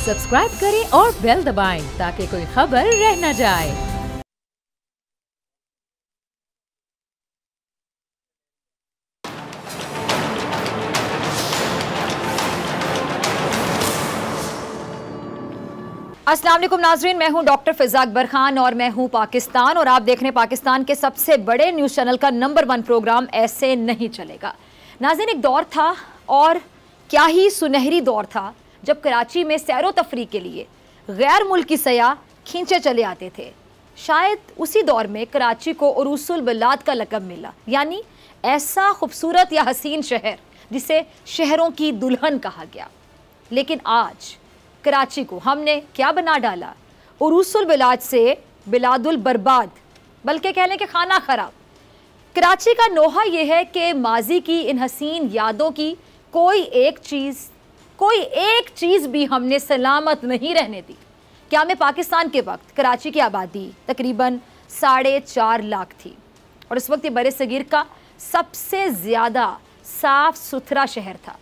Subscribe करें और bell दबाएं ताकि कोई खबर रह न जाए। अस्सलाम वालेकुम नाजरीन, मैं हूं डॉक्टर फिजा अकबर खान और मैं हूं पाकिस्तान और आप देख रहे हैं पाकिस्तान के सबसे बड़े न्यूज़ चैनल का नंबर 1 प्रोग्राम ऐसे नहीं चलेगा। नाजरीन, एक दौर था और क्या ही सुनहरी दौर था जब कराची में सैरो तफरी के लिए गैर मुल्की सयाह खींचे चले आते थे। शायद उसी दौर में कराची को उरूसुल बिलाद का लक़ब मिला, यानी ऐसा खूबसूरत या हसीन शहर जिसे शहरों की दुल्हन कहा गया। लेकिन आज कराची को हमने क्या बना डाला? उरूसुल बिलाद से बिलादुल बर्बाद, बल्कि कह लें कि खाना खराब। कराची का नोहा यह है कि माजी की इन हसीन यादों की कोई एक चीज़ भी हमने सलामत नहीं रहने दी। क्या में पाकिस्तान के वक्त कराची की आबादी तकरीबन 4.5 लाख थी और इस वक्त ये बरे सगीर का सबसे ज़्यादा साफ़ सुथरा शहर था।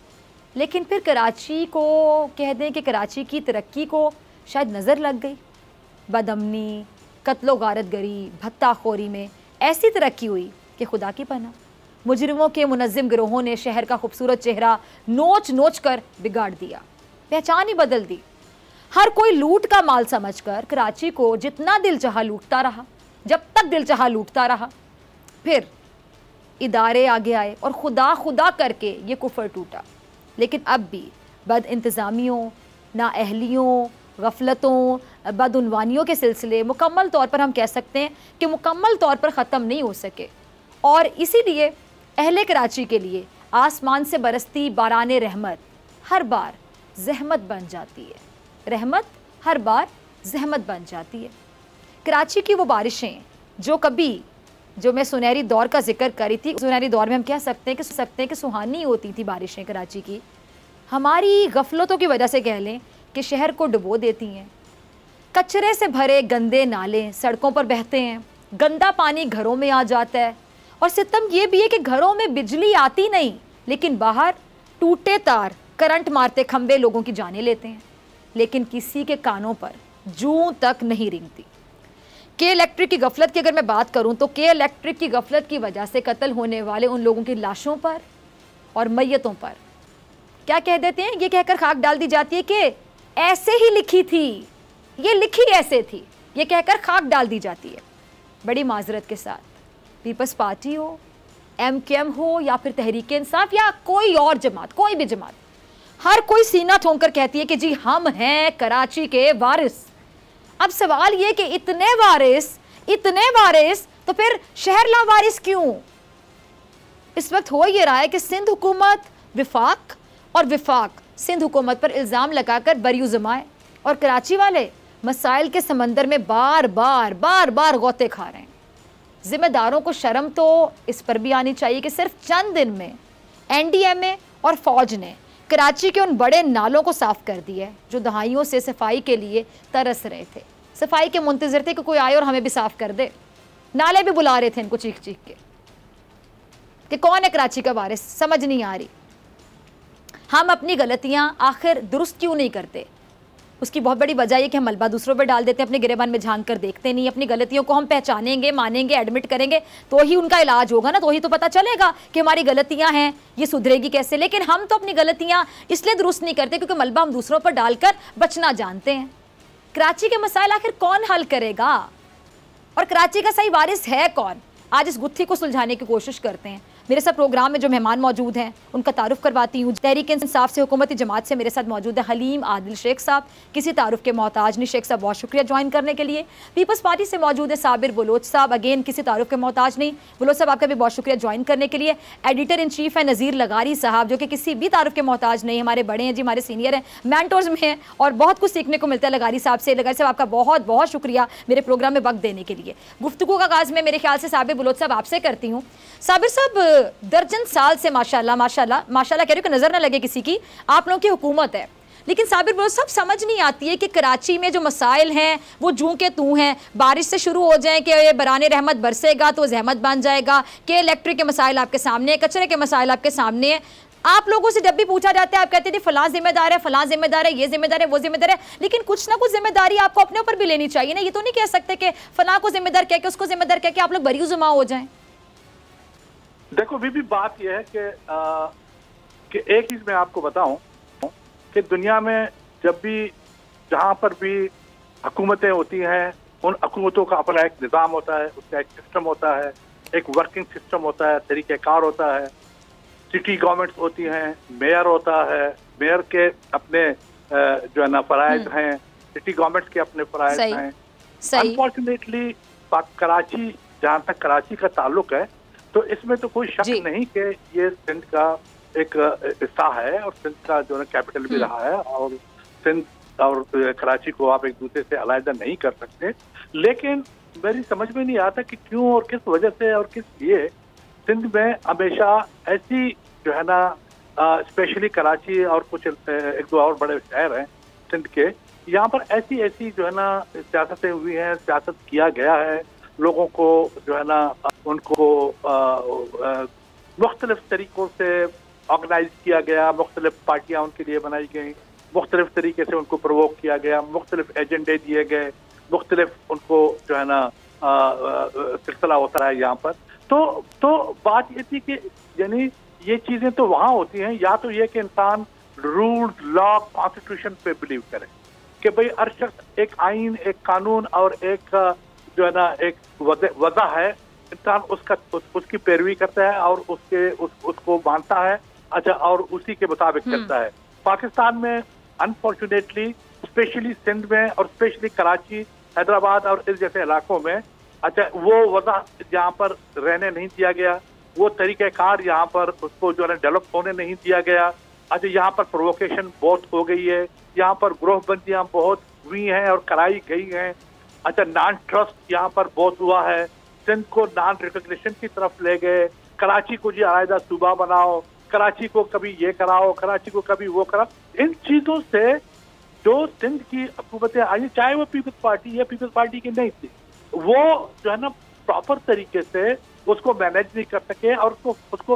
लेकिन फिर कराची को कह दें कि कराची की तरक्की को शायद नज़र लग गई। बदअमनी, कत्लो गारतगरी, भत्ताखोरी में ऐसी तरक्की हुई कि खुदा की पनाह। मुजरिमों के मुनज़्ज़िम गिरोहों ने शहर का खूबसूरत चेहरा नोच नोच कर बिगाड़ दिया, पहचान ही बदल दी। हर कोई लूट का माल समझकर कराची को जितना दिल चाहा लूटता रहा, जब तक दिल चाहा लूटता रहा। फिर इदारे आगे आए और खुदा खुदा करके ये कुफर टूटा। लेकिन अब भी बद इंतज़ामियों, नाअहलियों, गफलतों, बदउनवानियों के सिलसिले मुकम्मल तौर पर हम कह सकते हैं कि मुकम्मल तौर पर ख़त्म नहीं हो सके। और इसीलिए अहले कराची के लिए आसमान से बरसती बाराने रहमत हर बार ज़हमत बन जाती है। रहमत हर बार ज़हमत बन जाती है। कराची की वो बारिशें जो मैं सुनहरी दौर का जिक्र करी थी, सुनहरी दौर में हम कह सकते हैं कि सुहानी होती थी बारिशें कराची की, हमारी गफलतों की वजह से कह लें कि शहर को डुबो देती हैं। कचरे से भरे गंदे नाले सड़कों पर बहते हैं, गंदा पानी घरों में आ जाता है और सितम ये भी है कि घरों में बिजली आती नहीं, लेकिन बाहर टूटे तार करंट मारते खंबे लोगों की जानें लेते हैं। लेकिन किसी के कानों पर जूं तक नहीं रेंगती। के इलेक्ट्रिक की गफलत की अगर मैं बात करूं तो के इलेक्ट्रिक की गफलत की वजह से कत्ल होने वाले उन लोगों की लाशों पर और मैयतों पर क्या कह देते हैं, ये कहकर खाक डाल दी जाती है कि ऐसे ही लिखी थी, ये लिखी ऐसे थी, ये कहकर खाक डाल दी जाती है। बड़ी माजरत के साथ पीपल्स पार्टी हो, MKM हो या फिर तहरीक इंसाफ या कोई और जमात, कोई भी जमात, हर कोई सीना ठोंक कर कहती है कि जी हम हैं कराची के वारिस। अब सवाल ये कि इतने वारिस तो फिर शहर लावारिस क्यों? इस वक्त हो ये रहा है कि सिंध हुकूमत विफाक सिंध हुकूमत पर इल्ज़ाम लगाकर बरी जमाए और कराची वाले मसाइल के समंदर में बार बार गौते खा रहे हैं। जिम्मेदारों को शर्म तो इस पर भी आनी चाहिए कि सिर्फ चंद दिन में NDMA और फौज ने कराची के उन बड़े नालों को साफ कर दिया है जो दहाइयों से सफाई के लिए तरस रहे थे, सफाई के मुंतज़िर थे कि कोई आए और हमें भी साफ कर दे। नाले भी बुला रहे थे इनको चीख चीख के कि कौन है कराची का वारिस, समझ नहीं आ रही। हम अपनी गलतियां आखिर दुरुस्त क्यों नहीं करते? उसकी बहुत बड़ी वजह यह कि हम मलबा दूसरों पर डाल देते हैं, अपने गिरेबान में झांक कर देखते नहीं। अपनी गलतियों को हम पहचानेंगे, मानेंगे, एडमिट करेंगे तो ही उनका इलाज होगा ना, तो ही तो पता चलेगा कि हमारी गलतियां हैं, ये सुधरेगी कैसे। लेकिन हम तो अपनी गलतियां इसलिए दुरुस्त नहीं करते क्योंकि मलबा हम दूसरों पर डालकर बचना जानते हैं। कराची के मसाइल आखिर कौन हल करेगा और कराची का सही वारिस है कौन? आज इस गुत्थी को सुलझाने की कोशिश करते हैं। मेरे साथ प्रोग्राम में जो मेहमान मौजूद हैं उनका तारुफ करवाती हूँ। तहरीक इंसाफ से हुकूमती जमात से मेरे साथ मौजूद है हलीम आदिल शेख साहब, किसी तारुफ के मोहताज नहीं। शेख साहब बहुत शुक्रिया ज्वाइन करने के लिए। पीपल्स पार्टी से मौजूद है साबिर बलोच साहब, अगेन किसी तारुफ के मोहताज नहीं। बलोच साहब आपका भी बहुत शुक्रिया ज्वाइन करने के लिए। एडिटर इन चीफ है नज़ीर लगारी साहब जो कि किसी भी तारुफ के मोहताज नहीं, हमारे बड़े हैं जी, हमारे सीनियर हैं, मैंटोर्स में हैं और बहुत कुछ सीखने को मिलता है लगारी साहब से। लगारी साहब आपका बहुत बहुत शुक्रिया मेरे प्रोग्राम में वक्त देने के लिए। गुफ्तगू का आगाज़ में मेरे ख्याल से साबिर बलोच साहब आपसे करती हूँ। साबिर साहब, दर्जन साल से माशाल्लाह कह रही हूँ कि नज़र ना लगे किसी की, आप लोगों की हुकूमत है, लेकिन साबिर बलोच साहब समझ नहीं आती है कि कराची में जो मसाइल हैं वो जूं के तूं हैं। बारिश से शुरू हो जाए कि ये बराने रहमत बरसेगा तो जहमत बन जाएगा, कि इलेक्ट्रिक के मसाइल आपके सामने है, कचरे के मसाइल आपके सामने है। आप लोगों से जब भी पूछा जाता है आप कहते थे फलां जिम्मेदार है, फलां जिम्मेदार है, ये जिम्मेदार है, वो जिम्मेदार है, लेकिन कुछ ना कुछ जिम्मेदारी आपको अपने ऊपर भी लेनी चाहिए ना। ये तो नहीं कह सकते कि फलां को जिम्मेदार कह के उसको जिम्मेदार कह के आप लोग बरीजुमा हो जाएं। देखो बीबी, बात यह है कि एक चीज मैं आपको बताऊं कि दुनिया में जब भी जहां पर भी हुकूमतें होती हैं, उन हुकूमतों का अपना एक निज़ाम होता है, उसका एक सिस्टम होता है, एक वर्किंग सिस्टम होता है, तरीक़ेकार होता है। सिटी गवर्नमेंट्स होती हैं, मेयर होता है, मेयर के अपने जो है ना फराइज हैं, सिटी गवर्नमेंट्स के अपने फराइज हैं। अनफॉर्चुनेटली कराची, जहाँ तक कराची का ताल्लुक है, तो इसमें तो कोई शक नहीं कि ये सिंध का एक हिस्सा है और सिंध का जो है कैपिटल भी रहा है, और सिंध और कराची को आप एक दूसरे से अलग नहीं कर सकते। लेकिन मेरी समझ में नहीं आता कि क्यों और किस वजह से और किस लिए सिंध में हमेशा ऐसी जो है ना, स्पेशली कराची और कुछ एक दो और बड़े शहर हैं सिंध के, यहाँ पर ऐसी ऐसी जो है ना सियासतें हुई हैं, सियासत किया गया है, लोगों को जो है ना उनको मुख्तलिफ तरीकों से ऑर्गेनाइज किया गया, मुख्तलिफ पार्टियाँ उनके लिए बनाई गई, मुख्तलिफ तरीके से उनको प्रोवोक किया गया, मुख्तलिफ एजेंडे दिए गए, मुख्तलिफ उनको जो है ना सिलसिला होता है यहाँ पर। तो बात ये थी कि यानी ये चीजें तो वहाँ होती हैं, या तो ये कि इंसान रूल, लॉ, कॉन्स्टिट्यूशन पे बिलीव करे कि भाई हर शख्स एक आइन, एक कानून और एक जो है ना एक वजह है, इंसान उसकी पैरवी करता है और उसको मानता है, अच्छा, और उसी के मुताबिक चलता है। पाकिस्तान में अनफॉर्चुनेटली, स्पेशली सिंध में और स्पेशली कराची, हैदराबाद और इस जैसे इलाकों में, अच्छा, वो वजह यहाँ पर रहने नहीं दिया गया, वो तरीक़ेकार यहाँ पर उसको जो है डेवलप होने नहीं दिया गया। अच्छा, यहाँ पर प्रोवोकेशन बहुत हो गई है, यहाँ पर ग्रोहबंदियाँ बहुत हुई हैं और कराई गई हैं। अच्छा, नॉन ट्रस्ट यहाँ पर बहुत हुआ है, सिंध को नॉन रिकग्निशन की तरफ ले गए, कराची को जी अलहदा सूबा बनाओ, कराची को कभी ये कराओ, कराची को कभी वो कराओ। इन चीज़ों से जो सिंध की हुकूमतें आई, चाहे वो पीपल्स पार्टी या पीपल्स पार्टी की नहीं थी, वो जो है ना प्रॉपर तरीके से उसको मैनेज नहीं कर सके और उसको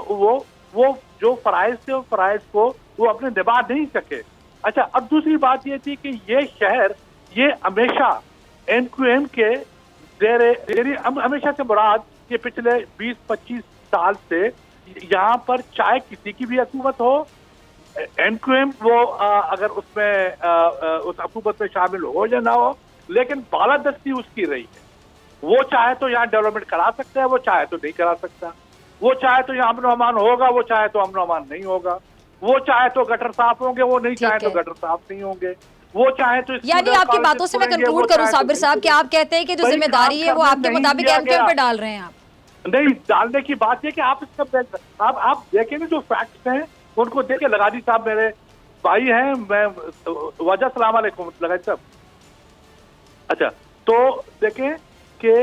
वो जो फराइज थे, वो फराइज को वो अपने निभा नहीं सके। अच्छा, अब दूसरी बात ये थी कि ये शहर, ये हमेशा एनक्यूएम के हमेशा से मुराद ये पिछले 20-25 साल से यहाँ पर चाहे किसी की भी हुकूमत हो, एनक्यूएम वो अगर उसमें उस हुकूमत में शामिल हो या ना हो, लेकिन बालादस्ती उसकी रही है। वो चाहे तो यहाँ डेवलपमेंट करा सकता है, वो चाहे तो नहीं करा सकता, वो चाहे तो यहाँ अमन अमान होगा, वो चाहे तो अमन अमान नहीं होगा, वो चाहे तो गटर साफ होंगे, वो नहीं चाहे तो गटर साफ नहीं होंगे, वो चाहे तो। यानी आपकी बातों से मैं कंक्लूड करूं साबिर साहब कि आप कहते हैं कि जो जिम्मेदारी है वो आपके मुताबिक एमक्यूएम पे डाल रहे हैं आप? नहीं, डालने की बात है कि आप इसका आप देखें ना, जो फैक्ट्स हैं उनको देखे। लगादी साहब मेरे भाई हैं, मैं वजह सलाम अलैकुम लगादी साहब। अच्छा, तो देखें कि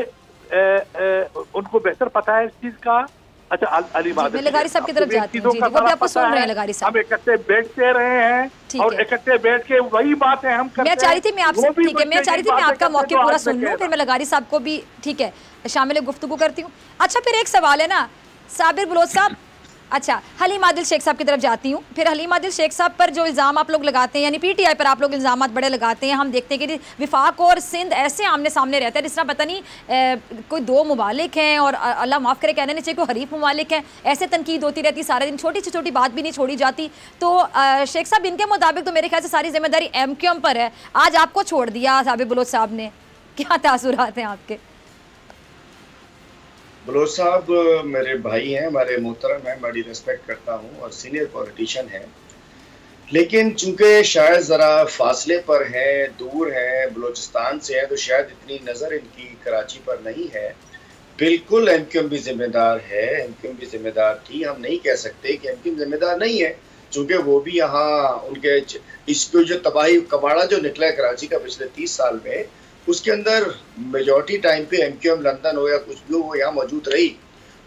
उनको बेहतर पता है इस चीज का। अच्छा, अली मादर लगारी साहब की तरफ जाते हैं, जी, वो भी आपको सुन रहे हैं लगारी साहब। हम इकट्ठे बैठते रहे हैं और इकट्ठे बैठ के वही बातें हम करते हैं। मैं चाह रही थी मैं आपसे, ठीक है, मैं चाह रही थी मैं आपका मौके पूरा सुन लूं, फिर मैं लगारी साहब को भी ठीक है शामिल गुफ्तगू करती हूँ। अच्छा, फिर एक सवाल है ना साबिर बलोच साहब, अच्छा, हलीम आदिल शेख साहब की तरफ जाती हूँ। फिर हलीम आदिल शेख साहब पर जो इल्ज़ाम आप लोग लगाते हैं, यानी पीटीआई पर आप लोग इल्ज़ाम बड़े लगाते हैं, हम देखते हैं कि विफाक और सिंध ऐसे आमने सामने रहते हैं जिस तरह पता नहीं कोई दो मुमालिक हैं और अल्लाह माफ़ करे कहने नहीं चाहिए कोई हरीफ मुमालिक हैं, ऐसे तनकीद होती रहती सारे दिन, छोटी से छोटी बात भी नहीं छोड़ी जाती। तो शेख साहब, इनके मुताबिक तो मेरे ख्याल से सारी जिम्मेदारी एमक्यूएम पर है, आज आपको छोड़ दिया साबिर बलोच साहब ने, क्या तासुरात हैं आपके? बलोच साहब मेरे भाई हैं, हमारे मोहतरम हैं, बड़ी रिस्पेक्ट करता हूं और सीनियर पॉलिटिशियन हैं, लेकिन चूंकि शायद ज़रा फासले पर हैं, दूर हैं, बलूचिस्तान से हैं, तो शायद इतनी नज़र इनकी कराची पर नहीं है। बिल्कुल एमक्यूएम भी जिम्मेदार है, एमक्यूएम भी जिम्मेदार थी, हम नहीं कह सकते कि एमक्यूएम जिम्मेदार नहीं है, चूँकि वो भी यहाँ उनके इसको जो तबाही कबाड़ा जो निकला है कराची का पिछले 30 साल में, उसके अंदर मेजॉरिटी टाइम पे एमक्यूएम लंदन हो या कुछ भी हो वो यहाँ मौजूद रही।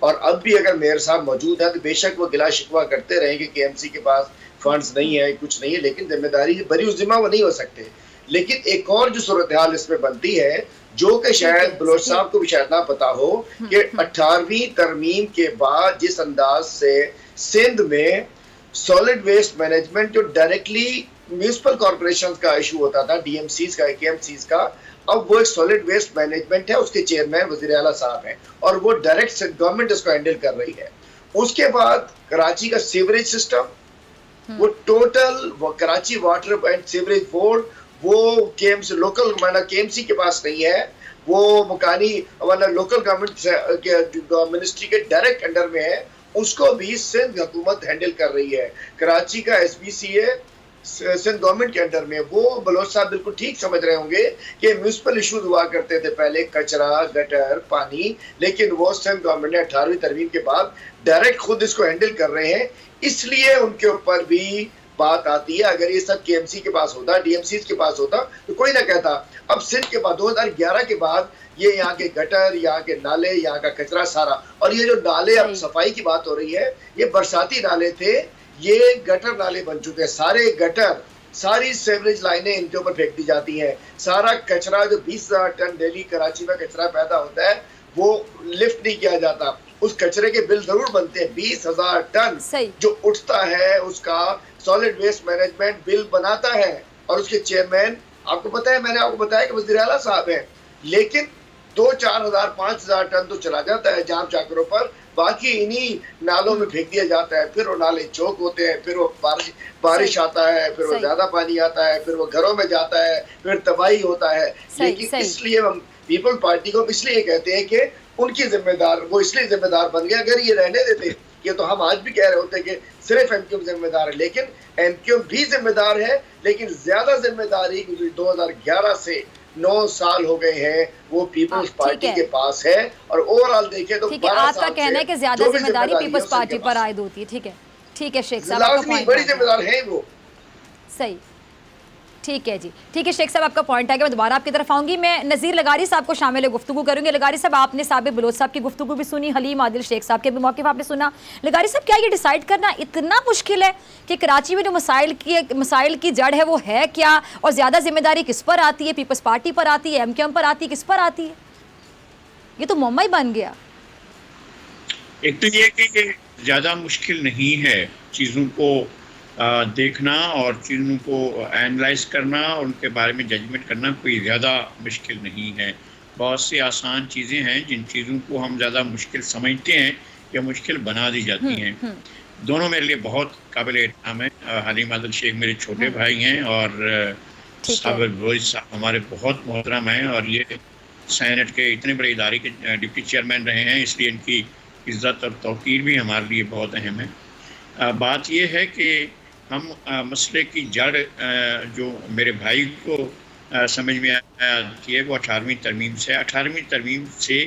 और अब भी अगर मेयर साहब मौजूद है तो बेशक वो गिला शिकवा करते रहेंगे कि एमसी के पास फंड्स नहीं है, कुछ नहीं है, लेकिन जिम्मेदारी बरी उस जिम्मा वो नहीं हो सकते। लेकिन एक और जो सूरत हाल इसमें बनती है, जो कि शायद बलोच साहब को भी शायद ना पता हो, कि 18वीं तरमीम के बाद जिस अंदाज से सिंध में सॉलिड वेस्ट मैनेजमेंट जो डायरेक्टली म्यूनिसिपल कॉर्पोरेशन का इशू होता था, डीएमसीज का, केएमसीज का, अब वो एक सॉलिड वेस्ट मैनेजमेंट है, उसके चेयरमैन वजीर आला साहब हैं और वो डायरेक्ट गवर्नमेंट उसको हैंडल कर रही है। उसके बाद कराची का सीवरेज सिस्टम, वो टोटल वो Karachi water and sewerage board वो केएमसी लोकल केएमसी के पास नहीं है, वो मुकानी लोकल गवर्नमेंट मिनिस्ट्री के डायरेक्ट अंडर में है, उसको भी सिंध हुकूमत हैंडल कर रही है। कराची का SBCA सिंध गवर्नमेंट के अंडर में। वो बलोच साहब बिल्कुल ठीक समझ रहे होंगे कि म्यूनिसिपल इशूज हुआ करते थे पहले, कचरा, गटर, पानी, लेकिन वो सिंध गवर्नमेंट ने 18वीं तरमीम के बाद डायरेक्ट खुद इसको हैंडल कर रहे हैं, इसलिए उनके ऊपर भी बात आती है। अगर ये सब केएमसी के पास होता, डीएमसीज के पास होता तो कोई ना कहता। अब सिंध के बाद 2011 के बाद ये यहाँ के गटर, यहाँ के नाले, यहाँ का कचरा सारा, और ये जो नाले अब सफाई की बात हो रही है, ये बरसाती नाले थे, ये गटर नाले बन चुके हैं। सारे गटर, सारी सेवरेज लाइनें इनके ऊपर फेंक दी जाती हैं। सारा कचरा जो 20,000 टन डेली कराची में कचरा पैदा होता है वो लिफ्ट नहीं किया जाता। उस कचरे के बिल जरूर बनते हैं, 20,000 टन जो उठता है उसका सॉलिड वेस्ट मैनेजमेंट बिल बनाता है, और उसके चेयरमैन आपको पता है, मैंने आपको बताया कि वज़ीर आला साहब हैं, लेकिन 2-4 हज़ार 5,000 टन तो चला जाता है जाम चाकरों पर, बाकी इन्हीं नालों में फेंक दिया जाता है। फिर वो नाले चौक होते हैं, फिर वो बारिश आता है, फिर वो ज्यादा पानी आता है, फिर वो घरों में जाता है, फिर तबाही होता है। लेकिन इसलिए हम पीपल्स पार्टी को इसलिए कहते हैं कि उनकी जिम्मेदार, वो इसलिए जिम्मेदार बन गए। अगर ये रहने देते, ये तो हम आज भी कह रहे होते कि सिर्फ एमक्यूएम जिम्मेदार है, लेकिन एमक्यूएम भी जिम्मेदार है, लेकिन ज्यादा जिम्मेदारी 2011 से 9 साल हो गए हैं वो पीपल्स पार्टी के पास है। और ओवरऑल देखें तो आपका कहना है कि ज्यादा जिम्मेदारी पीपल्स पार्टी पर आयद होती है। ठीक है, ठीक है शेख साहब, आपका पॉइंट बड़ी जिम्मेदार है वो। सही, ठीक है जी, ठीक है शेख साहब, आपका पॉइंट है कि मैं दोबारा आपकी तरफ आऊंगी। मैं नज़ीर लगारी साहब को शामिल गुफ्तगू करूंगी। लगारी साहब, आपने साबिर बलोच साहब की गुफ्तगू भी सुनी, हलीम आदिल शेख साहब के भी मौके पर आपने सुना। लगारी साहब, क्या ये डिसाइड करना इतना मुश्किल है कि कराची में जो मसाइल की जड़ है वो है क्या, और ज़्यादा जिम्मेदारी किस पर आती है? पीपल्स पार्टी पर आती है, एमक्यूएम पर आती है, किस पर आती है? ये तो मुम्मा ही बन गया। एक तो ये कि ज़्यादा मुश्किल नहीं है चीज़ों को देखना और चीज़ों को एनालाइज करना और उनके बारे में जजमेंट करना कोई ज़्यादा मुश्किल नहीं है। बहुत सी आसान चीज़ें हैं जिन चीज़ों को हम ज़्यादा मुश्किल समझते हैं या मुश्किल बना दी जाती हैं। दोनों मेरे लिए बहुत काबिल एहतराम है। हलीम आदिल शेख मेरे छोटे भाई हैं और साबिर बलोच साहब हमारे बहुत मोहतरम हैं, और ये सेनेट के इतने बड़े इदारे के डिप्टी चेयरमैन रहे हैं, इसलिए इनकी इज़्ज़त और तौक़ीर भी हमारे लिए बहुत अहम है। बात यह है कि हम मसले की जड़ जो मेरे भाई को समझ में आती है वो 18वीं तरमीम से। 18वीं तरमीम से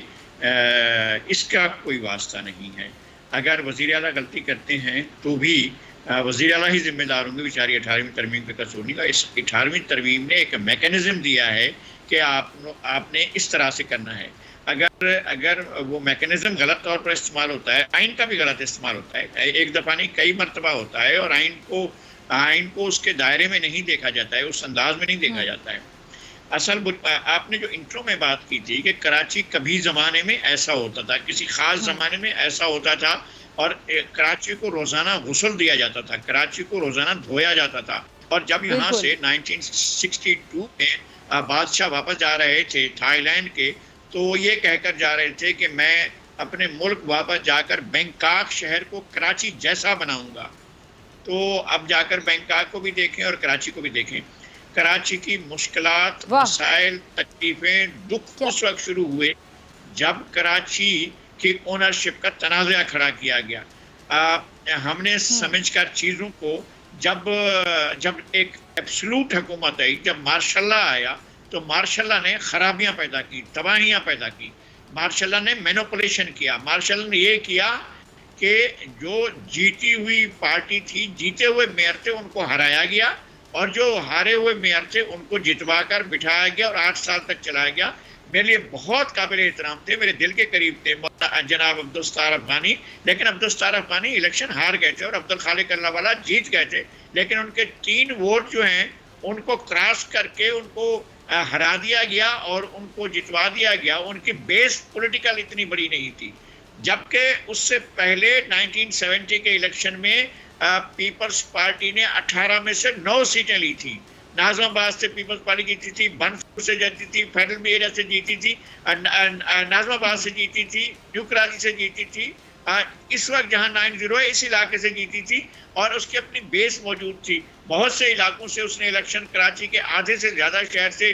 इसका कोई वास्ता नहीं है। अगर वज़ीर आला गलती करते हैं तो भी वज़ीर आला ही जिम्मेदार होंगे, बेचारी 18वीं तरमीम का कसूर नहीं। इस 18वीं तरमीम ने एक मैकेनिज़्म दिया है कि आपने इस तरह से करना है। अगर वो मैकेनिज़्म गलत तौर पर इस्तेमाल होता है, आइन का भी गलत इस्तेमाल होता है, एक दफ़ा नहीं कई मरतबा होता है, और आइन को उसके दायरे में नहीं देखा जाता है, उस अंदाज में नहीं देखा जाता है। असल आपने जो इंट्रो में बात की थी कि कराची कभी ज़माने में ऐसा होता था, किसी ख़ास ज़माने में ऐसा होता था, और कराची को रोज़ाना गुस्ल दिया जाता था, कराची को रोज़ाना धोया जाता था। और जब यहाँ से 1962 में बादशाह वापस जा रहे थे थाईलैंड के, तो ये कहकर जा रहे थे कि मैं अपने मुल्क वापस जाकर बैंकॉक शहर को कराची जैसा बनाऊंगा। तो अब जाकर बैंकॉक को भी देखें और कराची को भी देखें। कराची की मुश्किलात, मसाइल, तकलीफें, दुख उस वक्त शुरू हुए जब कराची की ओनरशिप का तनाज़ा खड़ा किया गया। हमने समझकर चीज़ों को जब एक एब्सोल्यूट हुकूमत आई, जब मार्शल आया, तो मार्शल ने खराबियां पैदा की, तबाहियां पैदा की। मार्शल ने मैनिपुलेशन किया। मार्शल ने ये किया कि जो जीती हुई पार्टी थी, जीते हुए मेयर थे, उनको हराया गया, और जो हारे हुए मेयर थे उनको जितवा कर बिठाया गया और 8 साल तक चलाया गया। मेरे लिए बहुत काबिल एहतराम थे, मेरे दिल के करीब थे जनाब अब्दुल सत्तार अफगानी, लेकिन अब्दुल सत्तार अफगानी इलेक्शन हार गए थे और अब्दुल खालिक अल्लाहवाला जीत गए थे। लेकिन उनके 3 वोट जो हैं उनको क्रॉस करके उनको हरा दिया गया और उनको जितवा दिया गया। उनकी बेस पॉलिटिकल इतनी बड़ी नहीं थी, जबकि उससे पहले 1970 के इलेक्शन में पीपल्स पार्टी ने 18 में से 9 सीटें ली थी। नाजमाबाद से पीपल्स पार्टी जीती थी, बनपुर से जीती थी, फेडरल एरिया से जीती थी, नाजमाबाद से जीती थी, न्यू कराची से जीती थी, इस वक्त जहां 90 है इस इलाके से जीती थी और उसकी अपनी बेस मौजूद थी। बहुत से इलाकों से उसने इलेक्शन, कराची के आधे से ज़्यादा शहर से,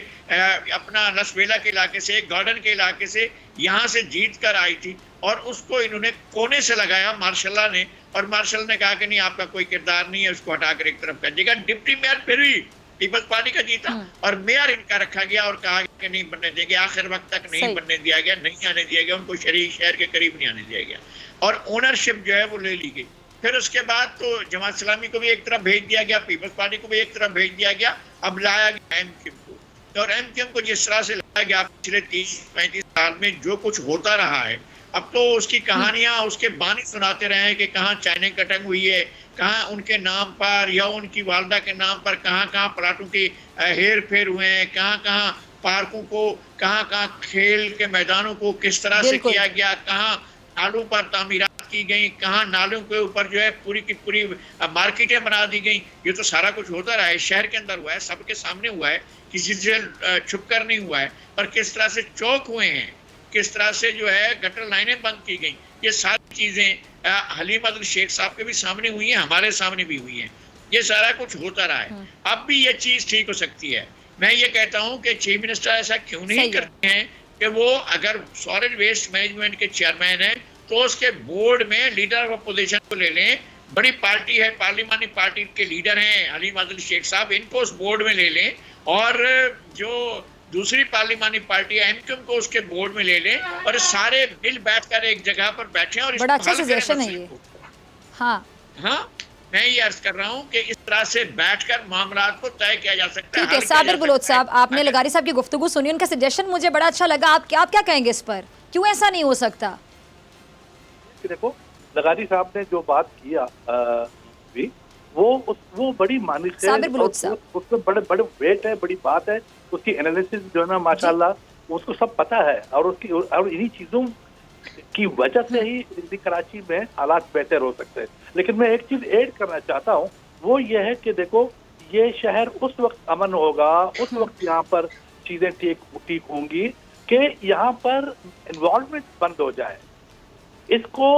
अपना लसबेला के इलाके से, गार्डन के इलाके से यहाँ से जीत कर आई थी और उसको इन्होंने कोने से लगाया मार्शल ने, और मार्शल ने कहा कि नहीं आपका कोई किरदार नहीं है, उसको हटाकर एक तरफ कर देगा। डिप्टी मेयर फिर भी पीपल्स पार्टी का जीता और मेयर इनका रखा गया और कहा कि नहीं बनने देंगे, आखिर वक्त तक नहीं बनने दिया गया, नहीं आने दिया गया, उनको शहर के करीब नहीं आने दिया गया और ओनरशिप जो है वो ले ली गई। फिर उसके बाद तो जमात इस्लामी को भी एक तरफ भेज दिया गया, पीपल्स पार्टी को भी एक तरफ भेज दिया गया, अब लाया गया एमक्यूएम को। और एमक्यूएम को जिस तरह से लाया गया पिछले 30-35 साल में जो कुछ होता रहा है, अब तो उसकी कहानियां उसके बानी सुनाते रहे हैं कि कहाँ चाइनिंग कटिंग हुई है, कहाँ उनके नाम पर या उनकी वालदा के नाम पर कहाँ कहाँ प्लाटों की हेर फेर हुए हैं, कहाँ कहाँ पार्कों को, कहाँ कहाँ खेल के मैदानों को किस तरह से किया गया, कहाँ नालों पर तामीरात की गई, कहाँ नालों के ऊपर जो है पूरी की पूरी मार्केटें बना दी गई। ये तो सारा कुछ होता रहा है, शहर के अंदर हुआ है, सबके सामने हुआ है, किसी से छुप कर नहीं हुआ है। और किस तरह से चौक हुए हैं, किस तरह से जो है गटर लाइनें बंद की गई, ये सारी चीज़ें हलीम अदल शेख साहब के भी सामने हुई हैं, हमारे सामने भी हुई हैं। ये सारा कुछ होता रहा है। अब भी ये चीज़ ठीक हो सकती है। मैं ये कहता हूँ कि चीफ मिनिस्टर ऐसा क्यों नहीं करते हैं कि वो अगर सॉलिड वेस्ट मैनेजमेंट के चेयरमैन हैं तो उसके बोर्ड में लीडर ऑफ अपोजिशन को ले लें। बड़ी पार्टी है, पार्लिमानी पार्टी के लीडर हैं हलीम अदल शेख साहब, इनको उस बोर्ड में ले लें और जो दूसरी पार्लिमानी पार्टी है एमक्यूएम को उसके बोर्ड में ले लें और सारे मिल बैठकर एक जगह पर बैठे और बड़ा अच्छा सजेशन है ये। हाँ, मैं ये अर्ज कर रहा हूँ कि इस तरह से बैठकर मामलात को तय किया जा सकता है। ठीक है, साबिर बलोच साहब, आपने लगारी साहब की गुफ्तगू सुनी, उनका सजेशन मुझे बड़ा अच्छा लगा। आप क्या कहेंगे इस पर, क्यों ऐसा नहीं हो सकता? देखो, लगारी साहब ने जो बात किया भी वो बड़ी मानिश है, उसमें बड़े वेट है, बड़ी बात है, उसकी एनालिसिस जो है ना माशाल्लाह उसको सब पता है और इन्हीं चीजों की वजह से ही कराची में हालात बेहतर हो सकते हैं। लेकिन मैं एक चीज ऐड करना चाहता हूँ, वो ये है कि देखो ये शहर उस वक्त अमन होगा, उस वक्त यहाँ पर चीजें ठीक होंगी कि यहाँ पर इन्वॉल्वमेंट बंद हो जाए। इसको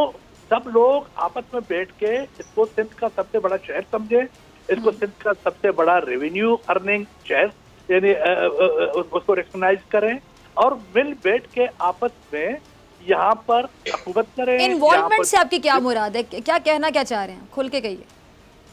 सब लोग आपस में बैठ के इसको सिंध का सबसे बड़ा शहर समझे, इसको सिंध का सबसे बड़ा रेवेन्यू अर्निंग शहर यानी उसको रिकॉग्नाइज करें और मिल बैठ के आपस में यहाँ पर हुकूमत करें। इन्वॉल्वमेंट से आपकी क्या मुराद है, क्या कहना क्या चाह रहे हैं, खुल के कहिए।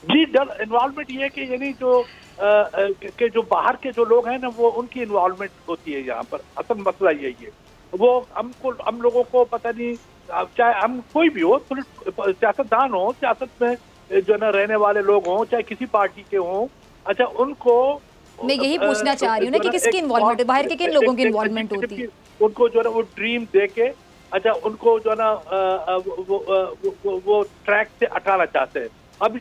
जी, इन्वॉल्वमेंट ये कि यानी जो बाहर के जो लोग हैं ना वो उनकी इन्वॉल्वमेंट होती है यहाँ पर। असल मसला यही है, वो हम लोगों को पता नहीं, चाहे हम कोई भी हो, सियासतदान हो, सियासत में जो ना रहने वाले लोग हों, चाहे किसी पार्टी के हों, अच्छा उनको मैं यही पूछना चाह रही हूँ ना कि किसकी इन्वॉल्वमेंट, बाहर के किन लोगों की इन्वॉल्वमेंट होती है? उनको जो है वो ड्रीम दे के अच्छा उनको जो है ना वो ट्रैक से हटाना चाहते हैं। अब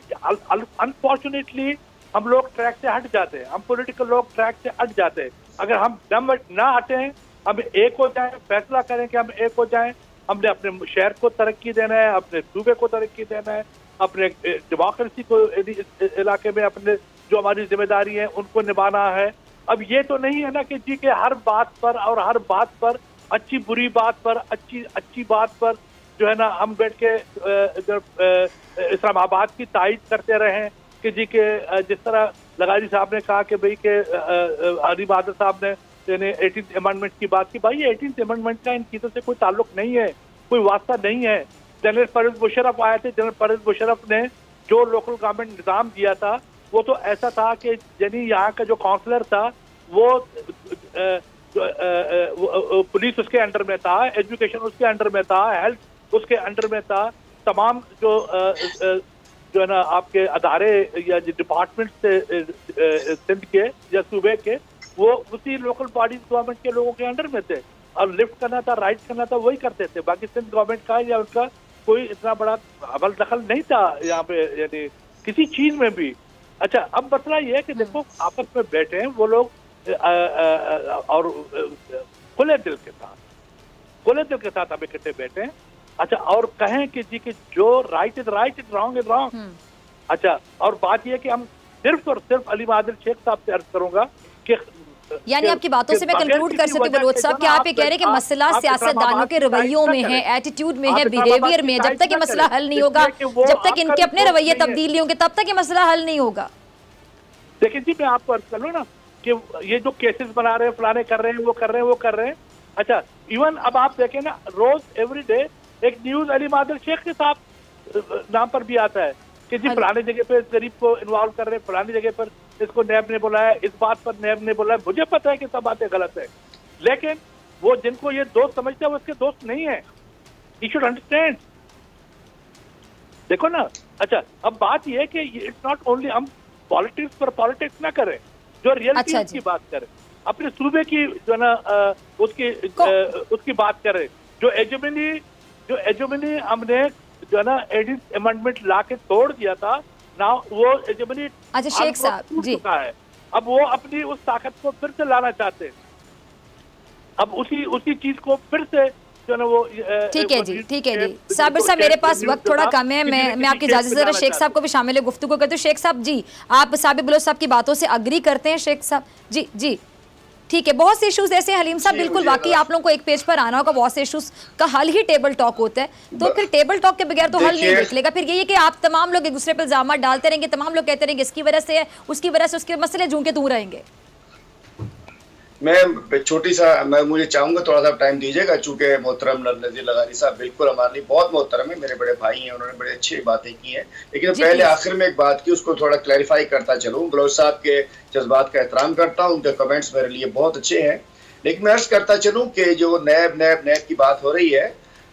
अनफॉर्चुनेटली हम लोग ट्रैक से हट जाते हैं, हम पॉलिटिकल लोग ट्रैक से हट जाते हैं। अगर हम दम ना हटें, हम एक हो जाएं, फैसला करें कि हम एक हो जाएं, हमने अपने शहर को तरक्की देना है, अपने सूबे को तरक्की देना है, अपने डेमोक्रेसी को इलाके में अपने जो हमारी जिम्मेदारी है उनको निभाना है। अब ये तो नहीं है ना कि जी के हर बात पर और हर बात पर अच्छी बुरी बात पर अच्छी बात पर जो है ना हम बैठ के इस्लामाबाद की तायीद करते रहें कि जी के जिस तरह लगारी साहब ने कहा कि भाई के हलीम आदल साहब ने 18th अमेंडमेंट की बात की। भाई 18th अमेंडमेंट का इन चीज़ों से कोई ताल्लुक नहीं है, कोई वास्ता नहीं है। जनरल परवेज मुशर्रफ आए थे, जनरल परवेज मुशर्रफ ने जो लोकल गवर्नमेंट निज़ाम दिया था वो तो ऐसा था कि यानी यहाँ का जो काउंसलर था वो पुलिस उसके अंडर में था, एजुकेशन उसके अंडर में था, हेल्थ उसके अंडर में था, तमाम जो है ना आपके अदारे या डिपार्टमेंट से सिंध के या सूबे के वो उसी लोकल बॉडी गवर्नमेंट के लोगों के अंडर में थे और लिफ्ट करना था, राइट करना था, वही करते थे। बाकी सिंध गवर्नमेंट का या उनका कोई इतना बड़ा अमल दखल नहीं था यहाँ पे यानी किसी चीज में भी। अच्छा, अब मसला ये है कि देखो आपस में बैठे हैं वो लोग और खुले दिल के साथ हम इकट्ठे बैठे हैं। अच्छा, और कहें कि जी कि जो right is right, is wrong is wrong. अच्छा, और बात यह कि हम सिर्फ और सिर्फ अली आदिल शेख साहब से अर्ज करूंगा कि यानी आपकी बातों से मैं कंक्लूड कर सकती बलोच साहब कि आप ये कह रहे हैं कि मसला सियासतदानों के रवैयों में है, एटीट्यूड में है, बिहेवियर में है। जब तक ये मसला हल नहीं होगा, जब तक इनके अपने रवैये तब्दील नहीं होंगे, तब तक ये मसला हल नहीं होगा। देखिए जी, मैं आपको अर्ज कर लूँ ना कि ये जो केसेस बना रहे हैं, फलाने कर रहे हैं, वो कर रहे हैं, वो कर रहे हैं। अच्छा, इवन अब आप देखें ना, रोज एवरी डे एक न्यूज अली आदिल शेख के साथ नाम पर भी आता है कि जी फलाने जगह पे गरीब को इन्वॉल्व कर रहे हैं, फलानी जगह पर इसको नैब ने बुलाया, इस बात पर नैब ने बुलाया। मुझे पता है कि सब बातें गलत है, लेकिन वो जिनको ये दोस्त समझते हैं वो उसके दोस्त नहीं है। You should understand. देखो ना, अच्छा अब बात ये है कि इट्स नॉट ओनली हम पॉलिटिक्स पर पॉलिटिक्स ना करें, जो रियलिटी की बात करें, अपने सूबे की जो है ना उसकी बात करें। जो एजोमिनी हमने जो है ना एडिट अमेंडमेंट ला के तोड़ दिया था ना, वो एजोमिनी अच्छा शेख साहब जी है, अब वो अपनी उस ताकत को फिर से लाना चाहते हैं। अब उसी चीज को फिर से जो ना वो ठीक है जी, ठीक है जी। साबिर साहब, मेरे पास वक्त थोड़ा कम है, मैं आपकी इजाजत से जरा शेख साहब को भी शामिल गुफ्तगू करती हूँ। शेख साहब जी, आप साबिर बलोच साहब की बातों से अग्री करते हैं? शेख साहब जी जी ठीक है। बहुत से इश्यूज ऐसे हलीम साहब, बिल्कुल वाकई आप लोगों को एक पेज पर आना होगा। बहुत से इश्यूज का हल ही टेबल टॉक होता है, तो फिर टेबल टॉक के बगैर तो हल नहीं निकलेगा। फिर यही है कि आप तमाम लोग एक दूसरे पर इल्जाम डालते रहेंगे, तमाम लोग कहते रहेंगे इसकी वजह से है, उसकी वजह से, उसके मसले झूम के दूर रहेंगे। मैं छोटी सा मुझे चाहूंगा थोड़ा सा टाइम दीजिएगा, चूंकि मोहतरम नज़ीर लगारी साहब बिल्कुल हमारे लिए बहुत मोहतरम है, मेरे बड़े भाई हैं, उन्होंने बड़ी अच्छी बातें की हैं। लेकिन पहले आखिर में एक बात की, उसको थोड़ा क्लैरिफाई करता चलूँ। बलोच साहब के जज्बात का एहतराम करता हूँ, उनके कमेंट्स मेरे लिए बहुत अच्छे हैं, लेकिन मैं अर्ज करता चलूँ कि जो नैब की बात हो रही है,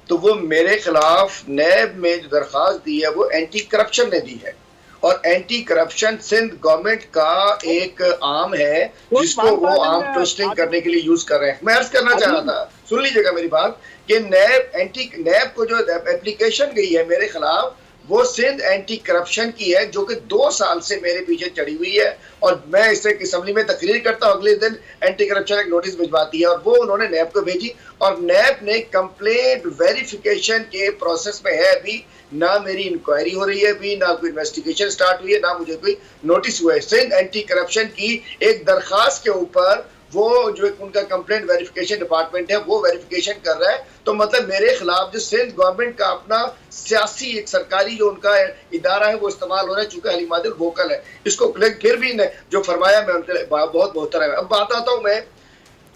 तो वो मेरे खिलाफ नैब में जो दरख्वास्त दी है वो एंटी करप्शन ने दी है, और एंटी करप्शन सिंध गवर्नमेंट का एक आर्म है जिसको वो आर्म ट्विस्टिंग करने के लिए यूज कर रहे हैं। मैं अर्ज करना चाह रहा था, सुन लीजिएगा मेरी बात, कि नैब को जो एप्लीकेशन गई है मेरे खिलाफ, वो सिंध एंटी करप्शन की है, जो कि 2 साल से मेरे पीछे चढ़ी हुई है, और मैं इसे असेंबली में तकरीर करता हूँ, अगले दिन एंटी करप्शन एक नोटिस भिजवाती है, और वो उन्होंने नैब को भेजी, और नैब ने कंप्लेंट वेरिफिकेशन के प्रोसेस में है। अभी ना मेरी इंक्वायरी हो रही है, अभी ना कोई इन्वेस्टिगेशन स्टार्ट हुई है, ना मुझे कोई नोटिस हुआ है। सिंध एंटी करप्शन की एक दरखास्त के ऊपर वो जो उनका कंप्लेंट वेरिफिकेशन डिपार्टमेंट है वो वेरिफिकेशन कर रहा है, तो मतलब मेरे खिलाफ जो सिंध गवर्नमेंट का अपना सियासी एक सरकारी जो उनका इदारा है वो इस्तेमाल हो रहा है, चूंकि अली आदिल वोकल है इसको। फिर भी जो फरमाया मैं उनके बहुत मोहतरम है। अब बात आता हूँ मैं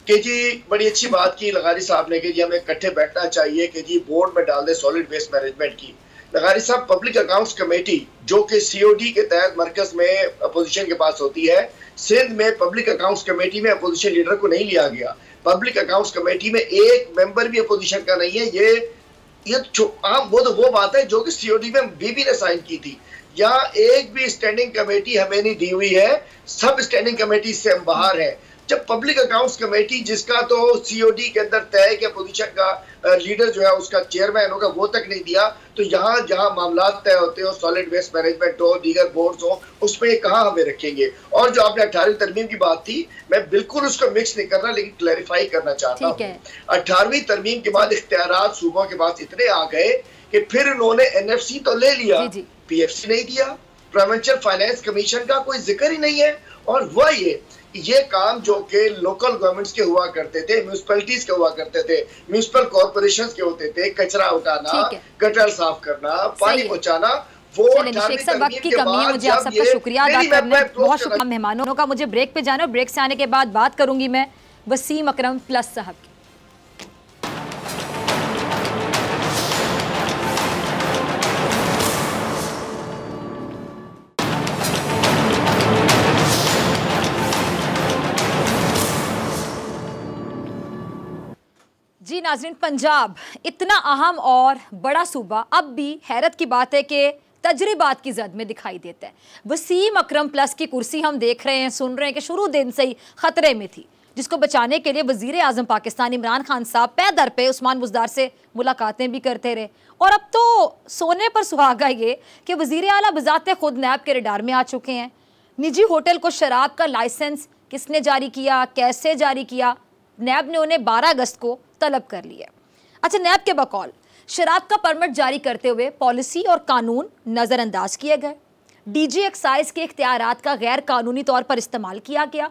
कि जी बड़ी अच्छी बात की लगारी साहब ने कि जी हमें इकट्ठे बैठना चाहिए कि जी बोर्ड में डाल दे सॉलिड वेस्ट मैनेजमेंट की। लगारी साहब, पब्लिक अकाउंट्स कमेटी जो कि सीओडी के तहत मरकज में अपोजिशन के पास होती है, सिंध में पब्लिक अकाउंट्स कमेटी में अपोजिशन लीडर को नहीं लिया गया। पब्लिक अकाउंट्स कमेटी में एक मेंबर भी अपोजिशन का नहीं है। ये वो तो वो बात है जो कि सीओडी में बीबी ने साइन की थी। यहाँ एक भी स्टैंडिंग कमेटी हमें नहीं दी हुई है, सब स्टैंडिंग कमेटी से हम बाहर है। जब पब्लिक अकाउंट्स कमेटी जिसका तो सीओडी के अंदर तय है कि अपोजिशन का लीडर जो है उसका चेयरमैन होगा, वो तक नहीं दिया, तो यहाँ जहाँ मामला तय होते हो, सॉलिड वेस्ट मैनेजमेंट हो, दीगर बोर्ड्स हो, उसमें कहाँ हमें रखेंगे। और जो आपने 18वीं तरमीम की बात थी, मैं बिल्कुल उसको मिक्स नहीं कर रहा, लेकिन क्लैरिफाई करना चाहता हूँ। 18वीं तरमीम के बाद इख्तियारात सूबों के पास इतने आ गए कि फिर उन्होंने एनएफसी तो ले लिया, पीएफसी नहीं दिया, प्रोविंशियल फाइनेंस कमीशन का कोई जिक्र ही नहीं है। और वह ये काम जो कि लोकल गवर्नमेंट्स के हुआ करते थे, म्यूनिसिपैलिटीज के हुआ करते थे, म्यूनिसिपल कॉर्पोरेशंस के होते थे, कचरा उठाना, गटर साफ करना, पानी पहुंचाना, वो शेख साहब वक्त की कमी है, मुझे आप सबका शुक्रिया अदा करना, बहुत शुक्रिया मेहमानों का। मुझे ब्रेक पे जाना, ब्रेक से आने के बाद बात करूंगी मैं वसीम अकरम प्लस साहब की। जी नाज़रीन, पंजाब इतना अहम और बड़ा सूबा अब भी हैरत की बात है कि तजर्बात की जद में दिखाई देता है। वसीम अकरम प्लस की कुर्सी हम देख रहे हैं, सुन रहे हैं कि शुरू दिन से ही खतरे में थी, जिसको बचाने के लिए वज़ीर आज़म पाकिस्तान इमरान खान साहब पे दर पे उस्मान बुज़दार से मुलाकातें भी करते रहे। और अब तो सोने पर सुहागा ये कि वज़ीर आला बज़ाते खुद नैब के रडार में आ चुके हैं। निजी होटल को शराब का लाइसेंस किसने जारी किया, कैसे जारी किया, नैब ने उन्हें 12 अगस्त को तलब कर लिया। अच्छा, नैब के बकौल शराब का परमिट जारी करते हुए पॉलिसी और कानून नज़रअंदाज किए गए। डीजी एक्साइज के इख्तियारात का गैर कानूनी तौर पर इस्तेमाल किया गया।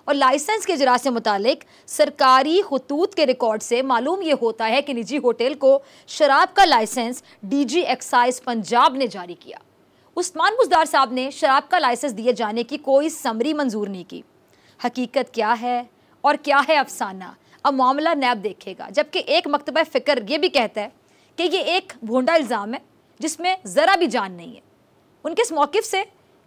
और लाइसेंस के इजरा से मुतालिक सरकारी खतूत के रिकॉर्ड से मालूम यह होता है कि निजी होटल को शराब का लाइसेंस डीजी एक्साइज पंजाब ने जारी किया। उस्मान बुज़दार साहब ने शराब का लाइसेंस दिए जाने की कोई समरी मंजूर नहीं की। हकीकत क्या है और क्या है अफसाना, अब मामला नैब देखेगा। जबकि एक मकतबा फ़िक्र ये भी कहता है कि ये एक भोंडा इल्ज़ाम है जिसमें ज़रा भी जान नहीं है। उनके इस मौक़िफ़ से